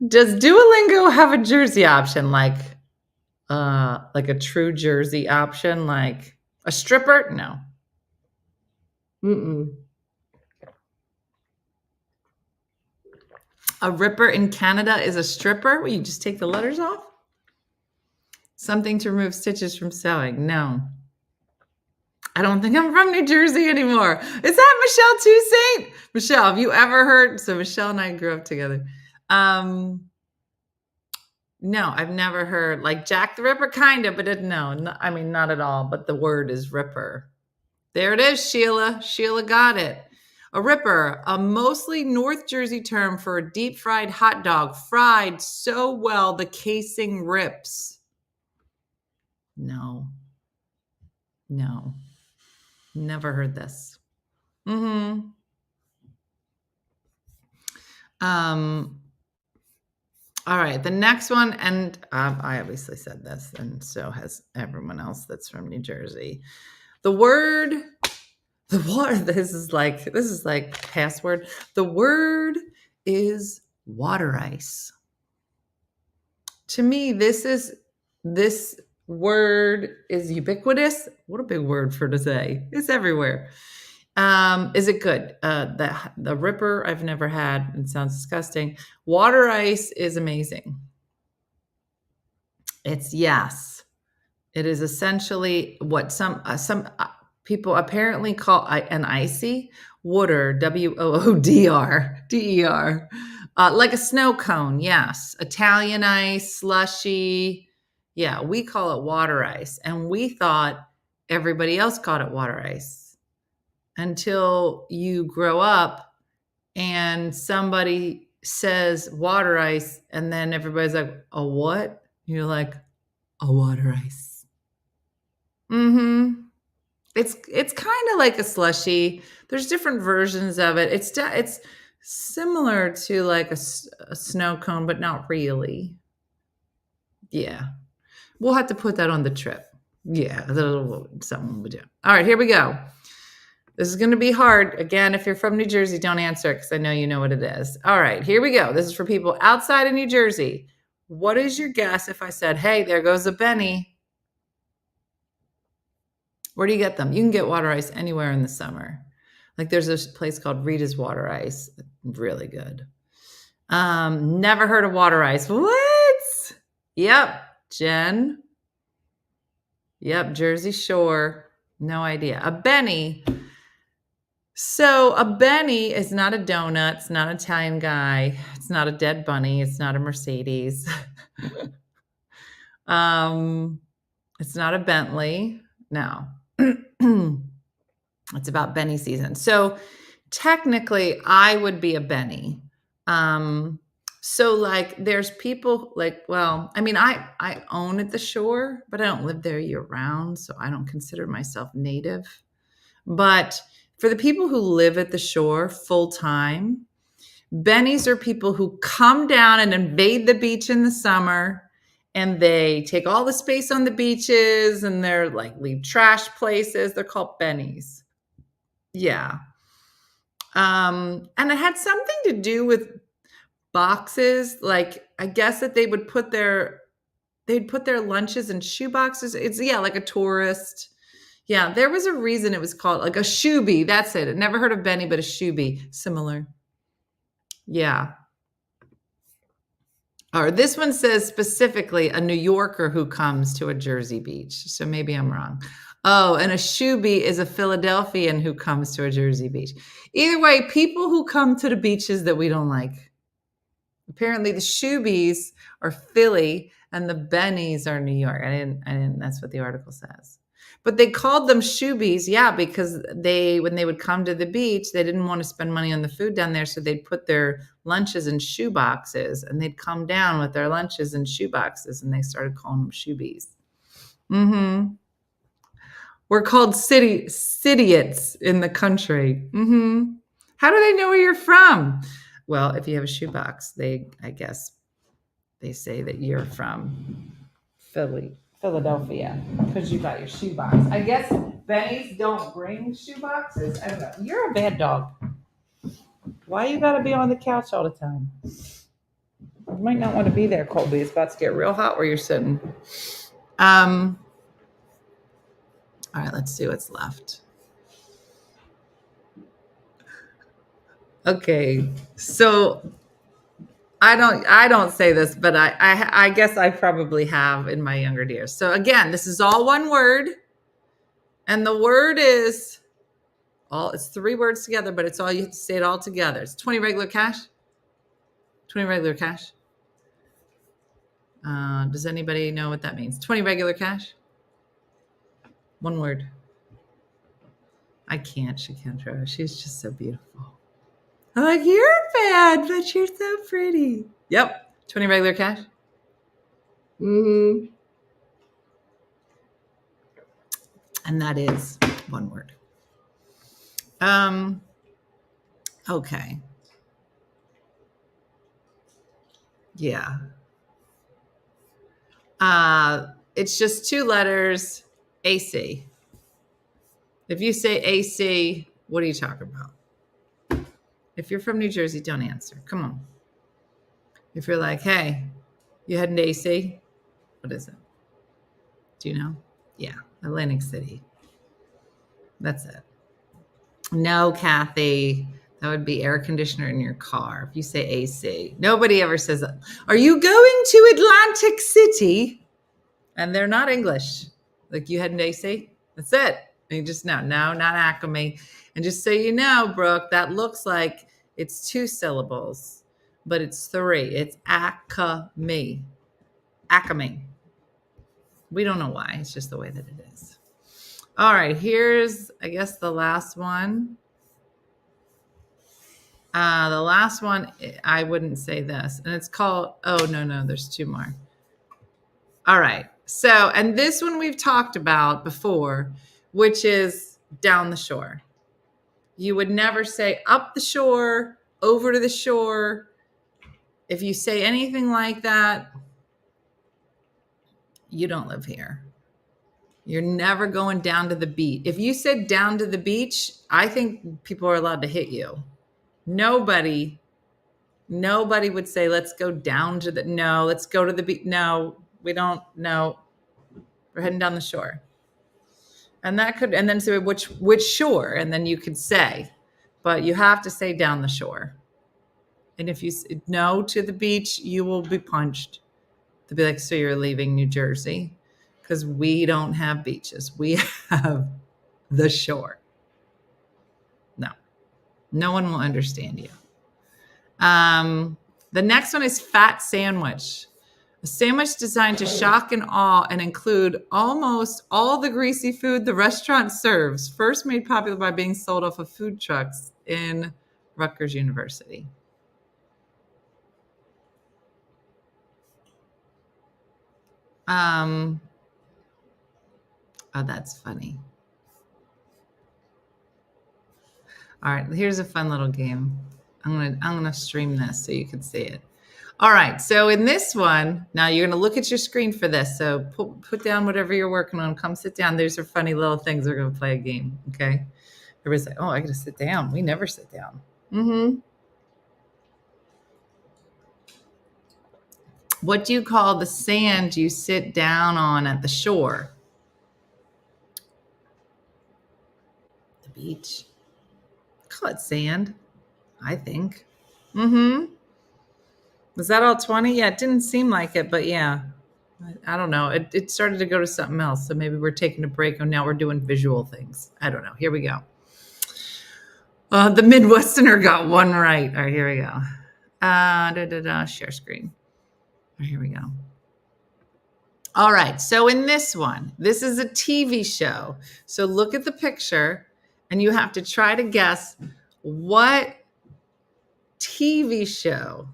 Speaker 1: Does Duolingo have a Jersey option, like a true Jersey option, like a stripper? No. A ripper in Canada is a stripper where you just take the letters off? Something to remove stitches from sewing. No. I don't think I'm from New Jersey anymore. Is that Michelle Toussaint? Michelle, have you ever heard? So Michelle and I grew up together. No, I've never heard. Like Jack the Ripper, kind of, but not at all. But the word is ripper. There it is, Sheila. Sheila got it. A ripper, a mostly North Jersey term for a deep fried hot dog, fried so well the casing rips. No. Never heard this. All right, the next one, and I obviously said this, and so has everyone else that's from New Jersey. This is like password. The word is water ice. To me, this word is ubiquitous. What a big word for to say. It's everywhere. Is it good? The Ripper I've never had. It sounds disgusting. Water ice is amazing. It's yes. It is essentially what some people apparently call an icy water, WOODR, like a snow cone. Yes, Italian ice, slushy. Yeah, we call it water ice, and we thought everybody else called it water ice until you grow up and somebody says water ice, and then everybody's like, "A what?" You're like, "A water ice." Mm-hmm. It's kind of like a slushy. There's different versions of it. It's similar to like a snow cone, but not really. Yeah, we'll have to put that on the trip. Yeah, something we do. All right, here we go. This is going to be hard. Again, if you're from New Jersey, don't answer it because I know you know what it is. All right, here we go. This is for people outside of New Jersey. What is your guess if I said, "Hey, there goes a Benny"? Where do you get them? You can get water ice anywhere in the summer. Like there's a place called Rita's Water Ice. Really good. Never heard of water ice. What? Yep. Jen. Yep. Jersey Shore. No idea. A Benny. So a Benny is not a donut. It's not an Italian guy. It's not a dead bunny. It's not a Mercedes. It's not a Bentley. No. It's about Benny season. So technically I would be a Benny. So like there's people like, well, I mean, I own at the shore, but I don't live there year round. So I don't consider myself native. But for the people who live at the shore full time, Bennies are people who come down and invade the beach in the summer, and they take all the space on the beaches, and they're like leave trash places. They're called Bennies. Yeah. And it had something to do with boxes. Like I guess that they'd put their lunches in shoe boxes. It's like a tourist. Yeah, there was a reason it was called like a shoebie. That's it. I never heard of Benny, but a shoebie. Similar. Yeah. Or this one says specifically a New Yorker who comes to a Jersey beach. So maybe I'm wrong. Oh, and a shoebie is a Philadelphian who comes to a Jersey beach. Either way, people who come to the beaches that we don't like. Apparently the shoebies are Philly and the Bennies are New York. I didn't, that's what the article says. But they called them shoebies, yeah, because when they would come to the beach, they didn't want to spend money on the food down there, so they'd put their lunches in shoe boxes, and they'd come down with their lunches in shoe boxes, and they started calling them shoebies. Mm-hmm. We're called cityots in the country. Mm-hmm. How do they know where you're from? Well, if you have a shoebox, I guess they say that you're from Philadelphia, because you got your shoebox. I guess Bennies don't bring shoeboxes. I don't know. You're a bad dog. Why you gotta be on the couch all the time? You might not want to be there, Colby. It's about to get real hot where you're sitting. All right, let's see what's left. Okay, so I don't say this, but I guess I probably have in my younger years. So again, this is all one word, and the word is it's 3 words together, but it's all you have to say it all together. It's 20 regular cash. 20 regular cash. Does anybody know what that means? 20 regular cash. 1 word. I can't. She can't try. She's just so beautiful. I'm like, you're bad, but you're so pretty. Yep. 20 regular cash. Mm-hmm. And that is 1 word. Okay. Yeah. It's just 2 letters, AC. If you say AC, what are you talking about? If you're from New Jersey, don't answer. Come on. If you're like, hey, you heading to AC? What is it? Do you know? Yeah, Atlantic City. That's it. No, Kathy. That would be air conditioner in your car. If you say AC. Nobody ever says that. Are you going to Atlantic City? And they're not English. Like you had an AC? That's it. And you just know. No, not Acme. And just so you know, Brooke, that looks like it's 2 syllables, but it's 3. It's Acme. Acme. We don't know why. It's just the way that it is. All right. Here's, I guess, the last one. The last one, I wouldn't say this. And it's called, oh, no, there's 2 more. All right. So, and this one we've talked about before, which is down the shore. You would never say up the shore, over to the shore. If you say anything like that, you don't live here. You're never going down to the beach. If you said down to the beach, I think people are allowed to hit you. Nobody would say, let's go down to the, no, let's go to the beach. No, we don't, no. We're heading down the shore. And that could, and then say which shore, and then you could say, but you have to say down the shore. And if you say no to the beach, you will be punched. They'll be like, so you're leaving New Jersey? Because we don't have beaches. We have the shore. No one will understand you. The next one is fat sandwich. A sandwich designed to shock and awe and include almost all the greasy food the restaurant serves. First made popular by being sold off of food trucks in Rutgers University. Oh, that's funny. All right, here's a fun little game. I'm gonna stream this so you can see it. All right, so in this one, now you're gonna look at your screen for this. So put down whatever you're working on. Come sit down. These are funny little things. We're gonna play a game, okay? Everybody's like, oh, I gotta sit down. We never sit down. What do you call the sand you sit down on at the shore? The beach. Call it sand, I think. Was that all 20? Yeah, it didn't seem like it, but yeah. I don't know. It started to go to something else. So maybe we're taking a break and now we're doing visual things. I don't know. Here we go. The Midwesterner got one right. All right, here we go. Share screen. All right, here we go. All right. So in this one, this is a TV show. So look at the picture and you have to try to guess what TV show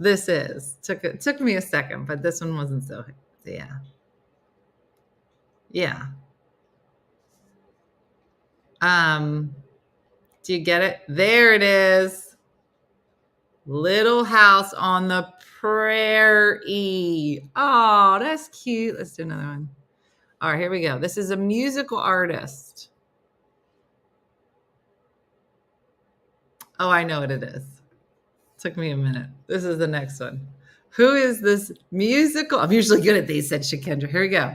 Speaker 1: this is. Took me a second, but this one wasn't so, yeah. Do you get it? There it is. Little House on the Prairie. Oh, that's cute. Let's do another one. All right, here we go. This is a musical artist. Oh, I know what it is. Took me a minute. This is the next one. Who is this musical? I'm usually good at these, said Shakendra. Here we go.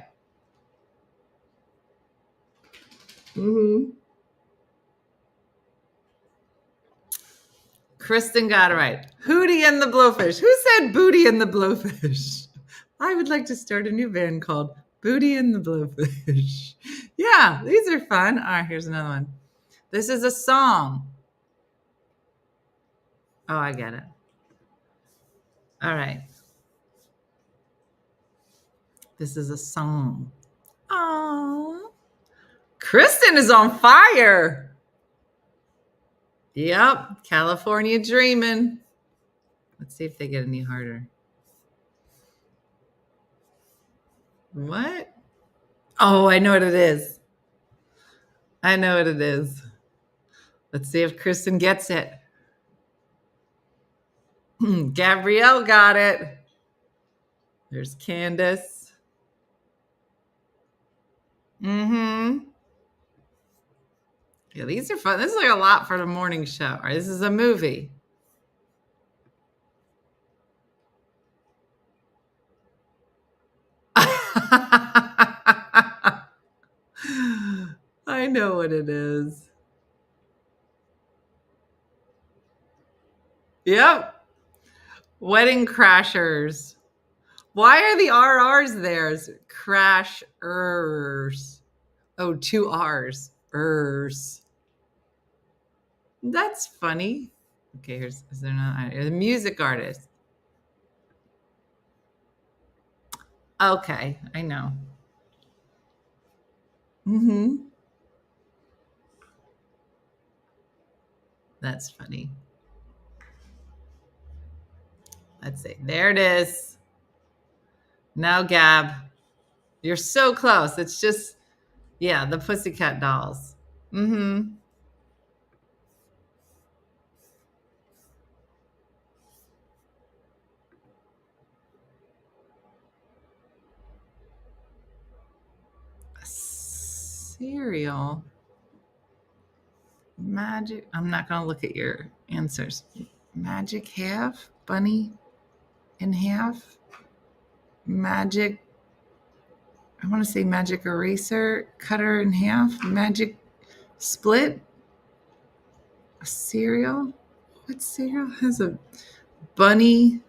Speaker 1: Kristen got it right. Hootie and the Blowfish. Who said Booty and the Blowfish? I would like to start a new band called Booty and the Blowfish. Yeah, these are fun. All right, here's another one. This is a song. Oh, I get it. All right. This is a song. Oh, Kristen is on fire. Yep, California Dreamin'. Let's see if they get any harder. What? Oh, I know what it is. Let's see if Kristen gets it. Gabrielle got it. There's Candace. Yeah, these are fun. This is like a lot for the morning show. All right, this is a movie. I know what it is. Yep. Wedding crashers. Why are the RRs there? Crashers. Oh, 2 R's. Ers. That's funny. Okay, is there not? A music artist. Okay, I know. Mm-hmm. That's funny. Let's see. There it is. Now, Gab. You're so close. It's just, yeah, the Pussycat Dolls. Mm-hmm. Cereal. Magic. I'm not going to look at your answers. Magic half? Bunny in half? Magic. I want to say magic eraser. Cutter in half? Magic split? A cereal? What cereal has a bunny?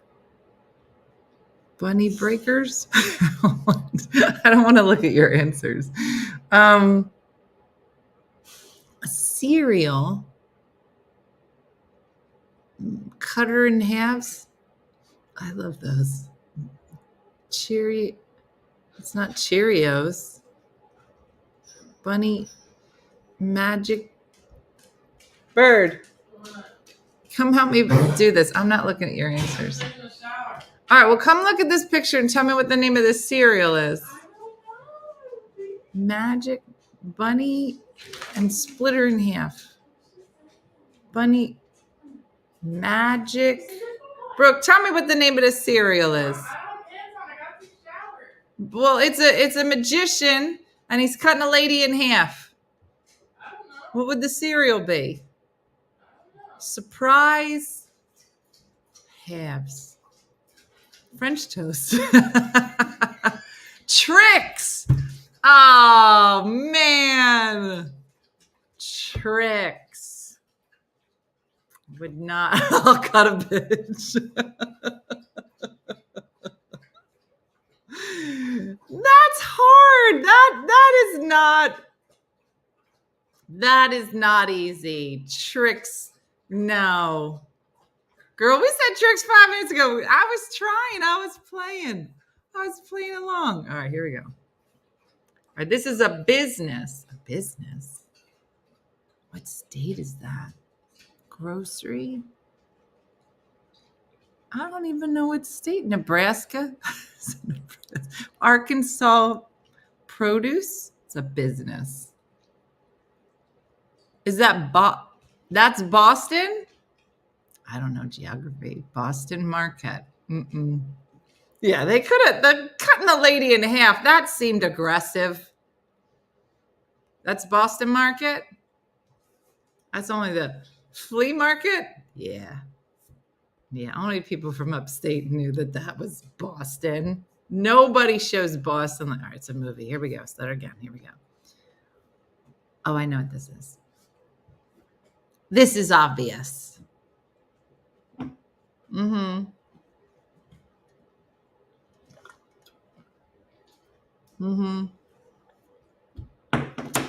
Speaker 1: Bunny breakers? I don't want to look at your answers. A cereal. Cutter in halves. I love those. Cheery. It's not Cheerios. Bunny. Magic. Bird. Come help me do this. I'm not looking at your answers. All right, well, come look at this picture and tell me what the name of this cereal is. Magic bunny and split her in half. Bunny magic. Brooke, tell me what the name of this cereal is. Well, it's a magician and he's cutting a lady in half. What would the cereal be? Surprise halves. French toast. Tricks. Oh, man. Tricks. Would not. I'll cut a bitch. That's hard. That is not easy. Tricks. No. Girl, we said tricks 5 minutes ago. I was trying. I was playing along. All right, here we go. All right, this is a business. A business? What state is that? Grocery? I don't even know what state. Nebraska? Arkansas produce? It's a business. Is that that's Boston? I don't know geography. Boston Market. Mm-mm. Yeah, they could have. Cutting the lady in half. That seemed aggressive. That's Boston Market? That's only the flea market? Yeah. Yeah, only people from upstate knew that was Boston. Nobody shows Boston. All right, it's a movie. Here we go. Start again. Here we go. Oh, I know what this is. This is obvious. Mm-hmm. Mm-hmm.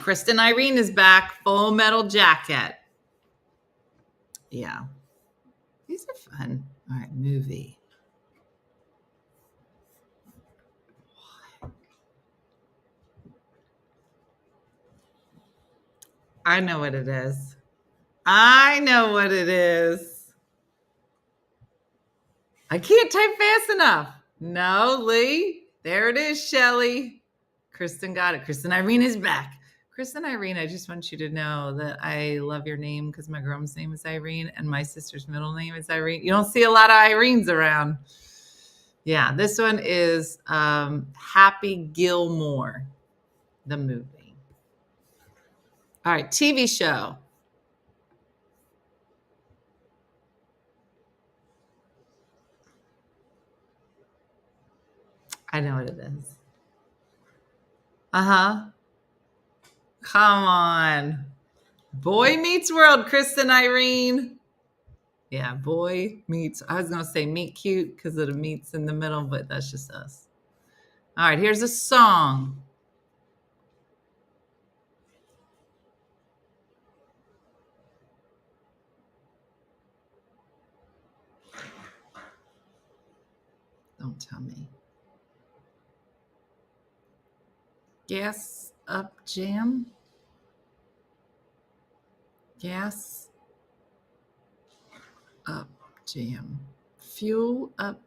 Speaker 1: Kristen Irene is back. Full Metal Jacket. Yeah. These are fun. All right, movie. I know what it is. I can't type fast enough. No, Lee. There it is, Shelly. Kristen got it. Kristen Irene is back. Kristen Irene, I just want you to know that I love your name because my girl's name is Irene and my sister's middle name is Irene. You don't see a lot of Irenes around. Yeah, this one is Happy Gilmore, the movie. All right, TV show. I know what it is. Uh-huh. Come on. Boy Meets World, Kristen Irene. Yeah, boy meets. I was going to say meet cute because of the meats in the middle, but that's just us. All right, here's a song. Don't tell me. Gas up jam. Gas up jam. Fuel up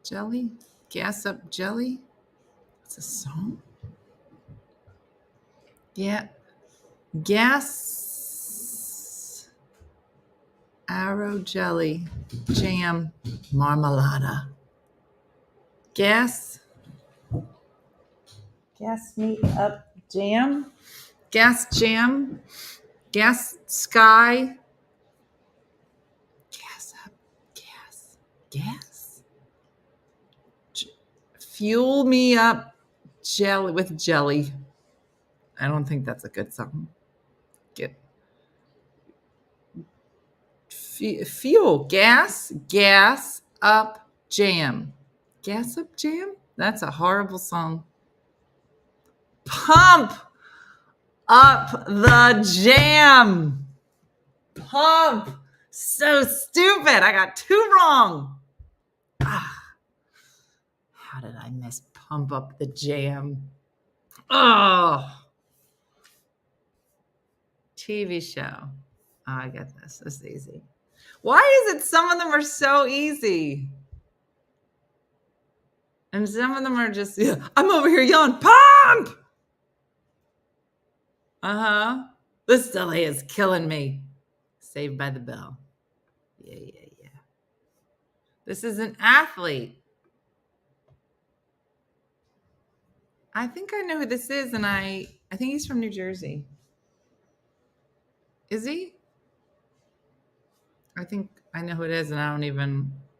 Speaker 1: jelly. Gas up jelly. It's a song. Yeah. Gas arrow jelly jam marmalada. Gas meat up jam. Gas jam. Gas sky. Gas up. Gas. Fuel me up jelly with jelly. I don't think that's a good song. Get fuel gas up jam. Gas up jam? That's a horrible song. Pump up the jam. Pump. So stupid. I got 2 wrong. How did I miss pump up the jam? Oh. TV show. Oh, I get this. This is easy. Why is it some of them are so easy? And some of them are just, I'm over here yelling, pump! Uh-huh. This delay is killing me. Saved by the Bell. Yeah. This is an athlete. I think I know who this is, and I think he's from New Jersey. Is he? I think I know who it is, and I'm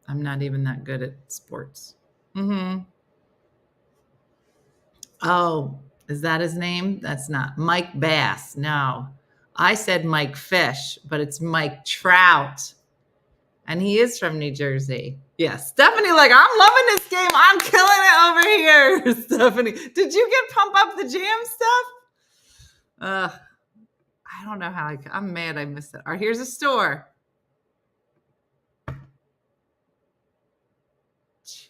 Speaker 1: not even that good at sports. Mm-hmm. Oh, is that his name? That's not. Mike Bass. No. I said Mike Fish, but it's Mike Trout. And he is from New Jersey. Yeah, Stephanie, like, I'm loving this game. I'm killing it over here. Stephanie, did you get pump up the jam stuff? I don't know how I'm mad I missed it. All right, here's a store.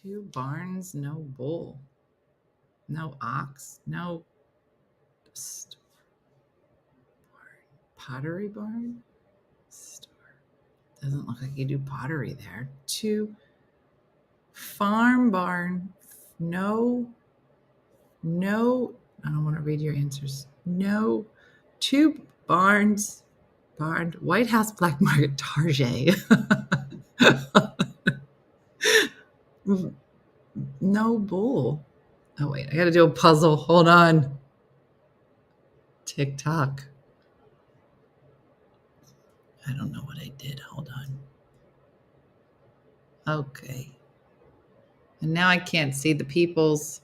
Speaker 1: 2 barns, no bull. No ox, no store. Pottery barn? Store. Doesn't look like you do pottery there. 2 farm barn. No. I don't want to read your answers. No. 2 barns. White House Black Market Target. No bull. Oh, wait. I got to do a puzzle. Hold on. TikTok. I don't know what I did. Hold on. Okay. And now I can't see the people's.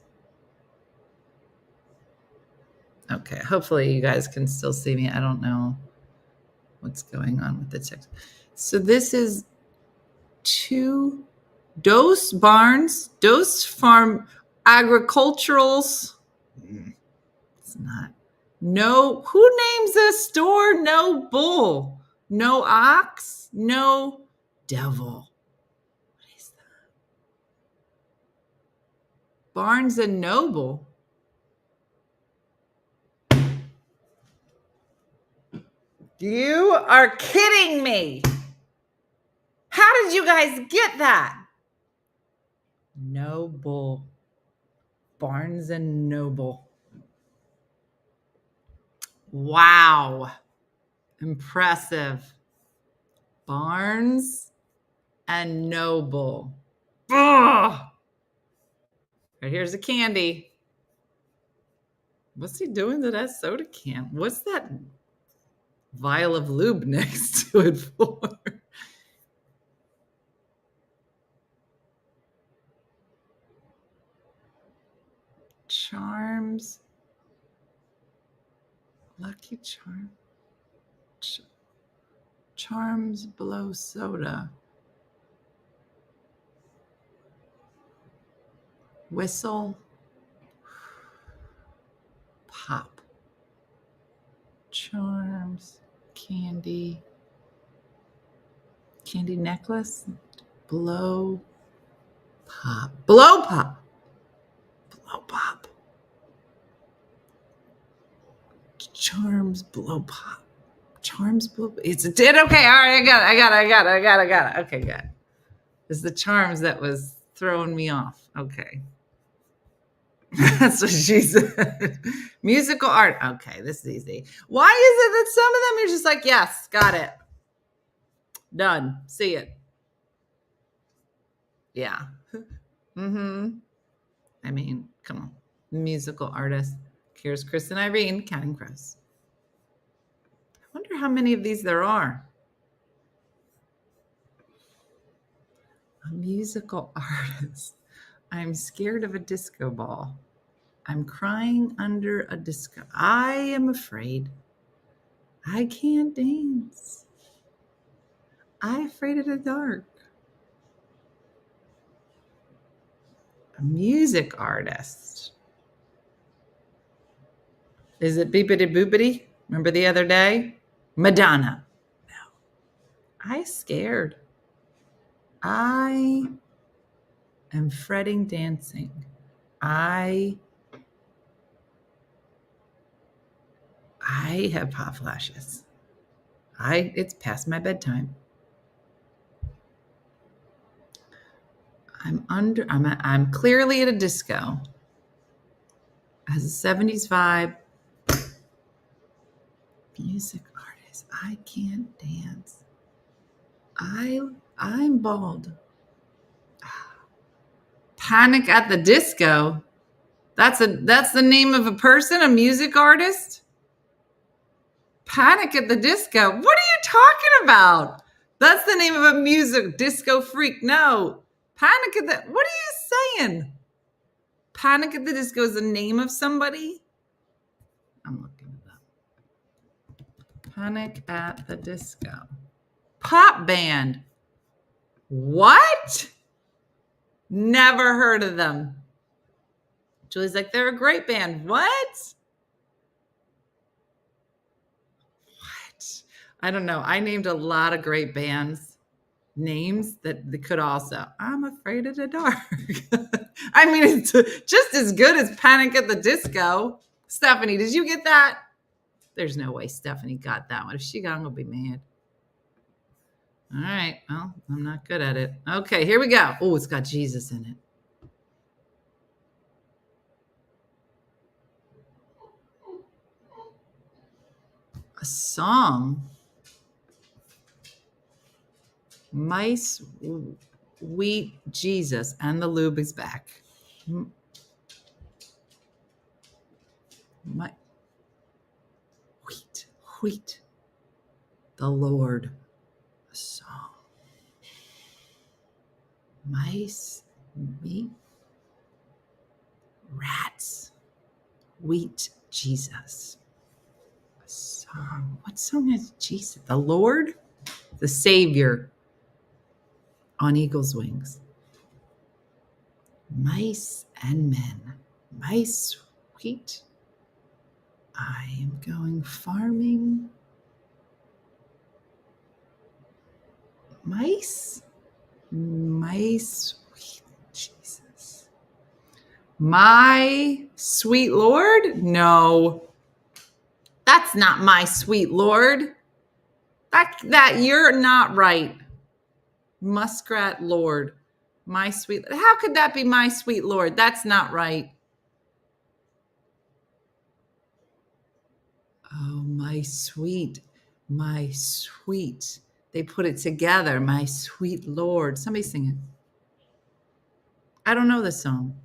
Speaker 1: Okay. Hopefully you guys can still see me. I don't know what's going on with the text. So this is 2 Dose Barns, Dose Farm Agriculturals. It's not. No. Who names a store? No bull. No ox. No devil. What is that? Barnes and Noble. You are kidding me. How did you guys get that? Noble. Barnes and Noble. Wow. Impressive. Barnes and Noble. Ugh. Right, here's a candy. What's he doing to that soda can? What's that vial of lube next to it for? Charms. Lucky Charm. Charms below soda. Whistle. Pop. Charms. Candy. Candy necklace. Blow. Pop. Blow pop. Blow pop. Charms blow pop. Charms blow. It's a did. Okay. All right. I got it. Okay. Good. It's the charms that was throwing me off. Okay. That's what she said. Musical art. Okay. This is easy. Why is it that some of them you're just like, yes, got it. Done. See it. Yeah. Mm-hmm. I mean, come on. Musical artist. Here's Chris and Irene, Counting Crows. I wonder how many of these there are. A musical artist. I'm scared of a disco ball. I'm crying under a disco. I am afraid. I can't dance. I'm afraid of the dark. A music artist. Is it Beepity Boopity? Remember the other day? Madonna. No. I scared. I am fretting dancing. I have hot flashes. It's past my bedtime. I'm clearly at a disco. Has a 70s vibe. Music artist. I can't dance. I'm bald. Panic at the Disco. That's the name of a person, a music artist? Panic at the Disco. What are you talking about? That's the name of a music disco freak. No. Panic at the What are you saying? Panic at the Disco is the name of somebody? I'm looking it up. Panic at the Disco. Pop band. What? Never heard of them. Julie's like, they're a great band. What? I don't know. I named a lot of great bands names that they could also. I'm afraid of the dark. I mean, it's just as good as Panic at the Disco. Stephanie, did you get that? There's no way Stephanie got that one. If she got, I'm going to be mad. All right. Well, I'm not good at it. Okay, here we go. Oh, it's got Jesus in it. A song. My Sweet Jesus, and the lube is back. My wheat, the Lord, a song. Mice, meat, rats, wheat, Jesus. A song. What song has Jesus? The Lord, the Savior. On eagle's wings. Mice and men. Mice, wheat. I am going farming. Mice, wheat, Jesus. My sweet Lord? No. That's not my sweet Lord. That you're not right. Muskrat Lord, my sweet. How could that be my sweet Lord? That's not right. Oh, my sweet. They put it together. My sweet Lord. Somebody sing it. I don't know this song.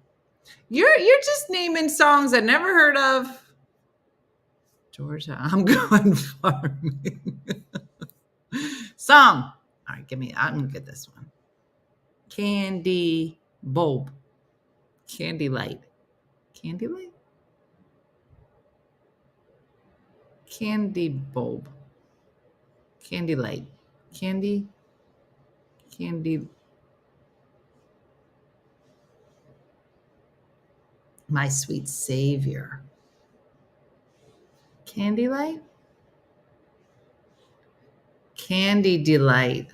Speaker 1: You're just naming songs I never heard of. Georgia, I'm going farming. Song. All right, I'm going to get this one. Candy bulb. Candy light. Candy light? Candy bulb. Candy light. Candy. My sweet savior. Candy light? Candy delight.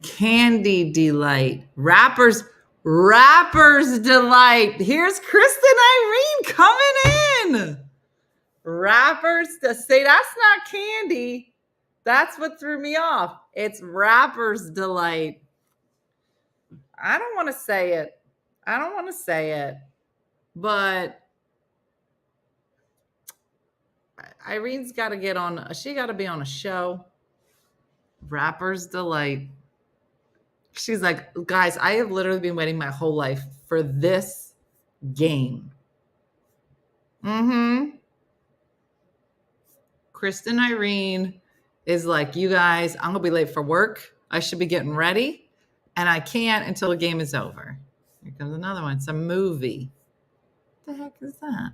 Speaker 1: Candy delight. Rappers delight. Here's Kristen Irene coming in. Rappers say that's not candy. That's what threw me off. It's rappers delight. I don't want to say it. But Irene's got to get on. She got to be on a show. Rappers delight. She's like, guys, I have literally been waiting my whole life for this game. Kristen Irene is like, you guys, I'm going to be late for work. I should be getting ready. And I can't until the game is over. Here comes another one. It's a movie. What the heck is that?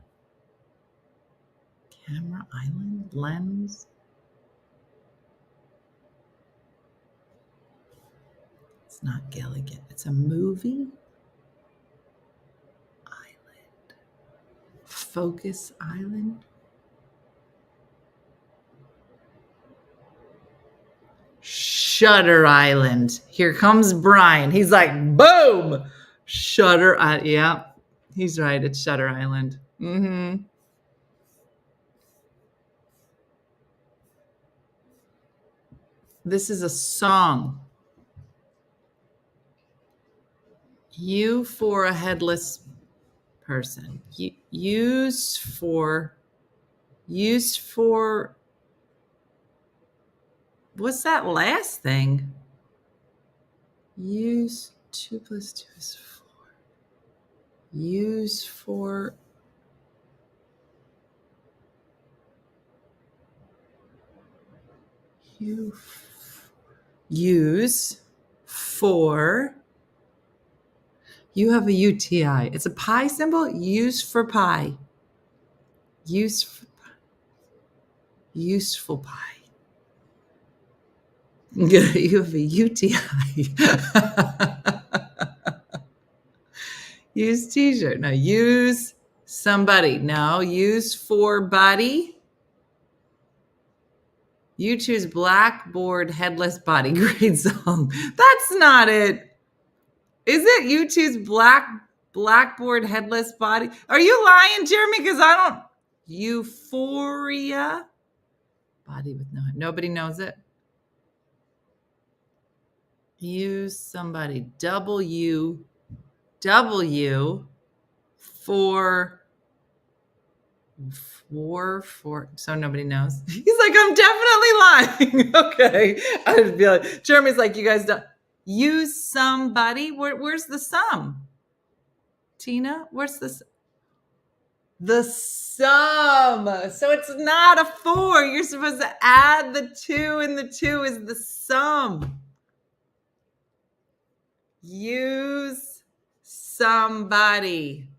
Speaker 1: Camera Island? Lens? It's not Gilligan. It's a movie. Island. Focus Island. Shutter Island. Here comes Brian. He's like, boom! Shutter Island. Yeah, he's right. It's Shutter Island. This is a song. U for a headless person. Use for. What's that last thing? Use 2 + 2 is 4. Use for. Use for. You have a UTI. It's a pi symbol. Use for pi. Useful pi. You have a UTI. Use t-shirt. No, use somebody. No, use for buddy. You choose Blackboard Headless Body. Great song. That's not it. Is it you choose Blackboard Headless Body? Are you lying, Jeremy? Because I don't. Euphoria. Body with no head. Nobody knows it. Use somebody. W for so nobody knows. He's like, I'm definitely lying. Okay. I'd be like, Jeremy's like, you guys don't use somebody. Where's the sum? Tina, where's the sum? So it's not a 4. You're supposed to add the 2, and the 2 is the sum. Use somebody.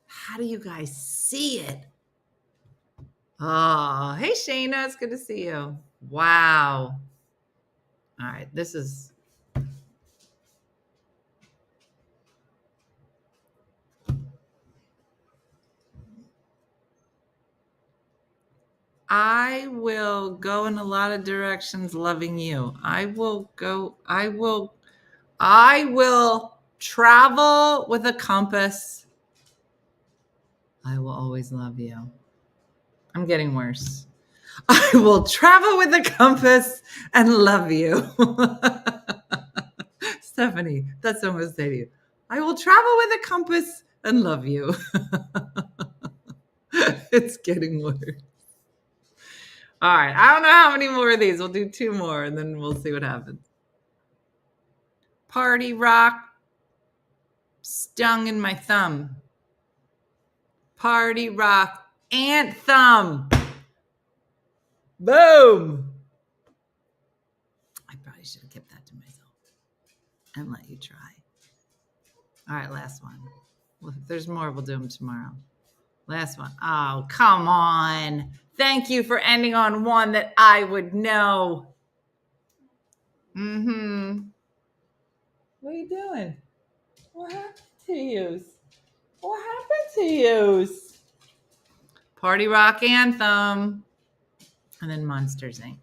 Speaker 1: How do you guys see it? Oh, hey, Shayna. It's good to see you. Wow. All right. This is. I will go in a lot of directions loving you. I will travel with a compass. I will always love you. I'm getting worse. I will travel with a compass and love you. Stephanie, that's what I'm going to say to you. I will travel with a compass and love you. It's getting worse. All right. I don't know how many more of these. We'll do 2 more and then we'll see what happens. Party rock. Stung in my thumb. Party rock anthem. Boom. I probably should have kept that to myself and let you try. All right, last one. Well, if there's more, we'll do them tomorrow. Last one. Oh, come on. Thank you for ending on one that I would know. Mm-hmm. What are you doing? What happened to you? What happened to you? Party Rock Anthem. And then Monsters, Inc.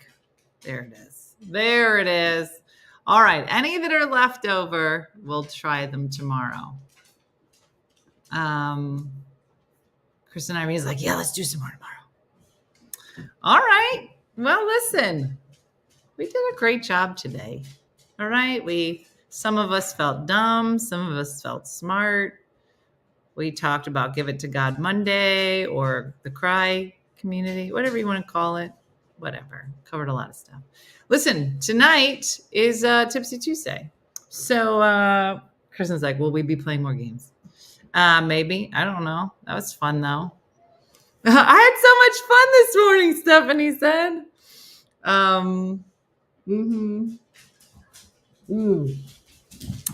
Speaker 1: There it is. There it is. All right. Any that are left over, we'll try them tomorrow. Chris and Irene's like, yeah, let's do some more tomorrow. All right. Well, listen, we did a great job today. All right. Some of us felt dumb. Some of us felt smart. We talked about Give It to God Monday or the Cry community, whatever you want to call it. Whatever. Covered a lot of stuff. Listen, tonight is Tipsy Tuesday. So Kristen's like, will we be playing more games? Maybe. I don't know. That was fun, though. I had so much fun this morning, Stephanie said.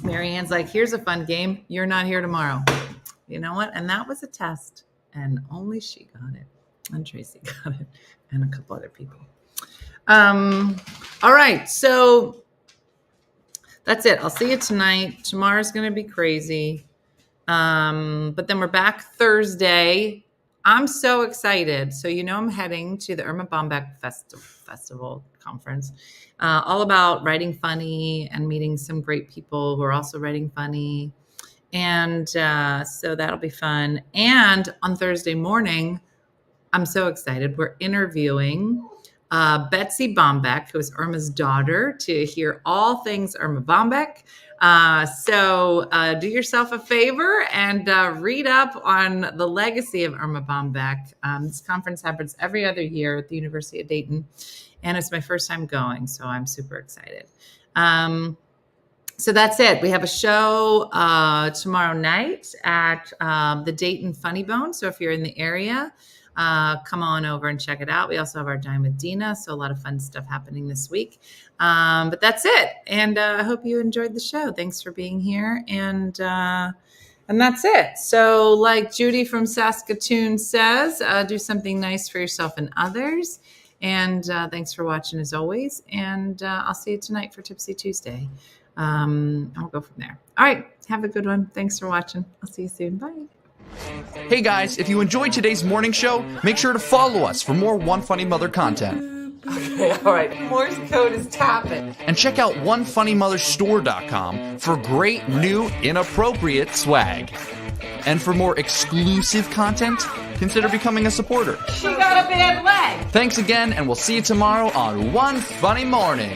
Speaker 1: Marianne's like, here's a fun game. You're not here tomorrow. You know what? And that was a test. And only she got it. And Tracy got it. And a couple other people. All right. So that's it. I'll see you tonight. Tomorrow's going to be crazy. But then we're back Thursday. I'm so excited. So, I'm heading to the Erma Bombeck Festival conference, all about writing funny and meeting some great people who are also writing funny. And so that'll be fun. And on Thursday morning, I'm so excited. We're interviewing Betsy Bombeck, who is Erma's daughter, to hear all things Erma Bombeck. So do yourself a favor and read up on the legacy of Erma Bombeck. This conference happens every other year at the University of Dayton, and it's my first time going, so I'm super excited. So that's it. We have a show tomorrow night at the Dayton Funny Bone. So if you're in the area, come on over and check it out. We also have our Dine with Dena, so a lot of fun stuff happening this week. But that's it. And I hope you enjoyed the show. Thanks for being here. And that's it. So like Judy from Saskatoon says, do something nice for yourself and others. And thanks for watching as always. And I'll see you tonight for Tipsy Tuesday. And we'll go from there. All right. Have a good one. Thanks for watching. I'll see you soon. Bye.
Speaker 6: Hey guys, if you enjoyed today's morning show, make sure to follow us for more One Funny Mother content.
Speaker 1: Okay, all right. Morse code is tapping.
Speaker 6: And check out OneFunnyMotherStore.com for great new inappropriate swag. And for more exclusive content, consider becoming a supporter.
Speaker 1: She got a bad leg.
Speaker 6: Thanks again, and we'll see you tomorrow on One Funny Morning.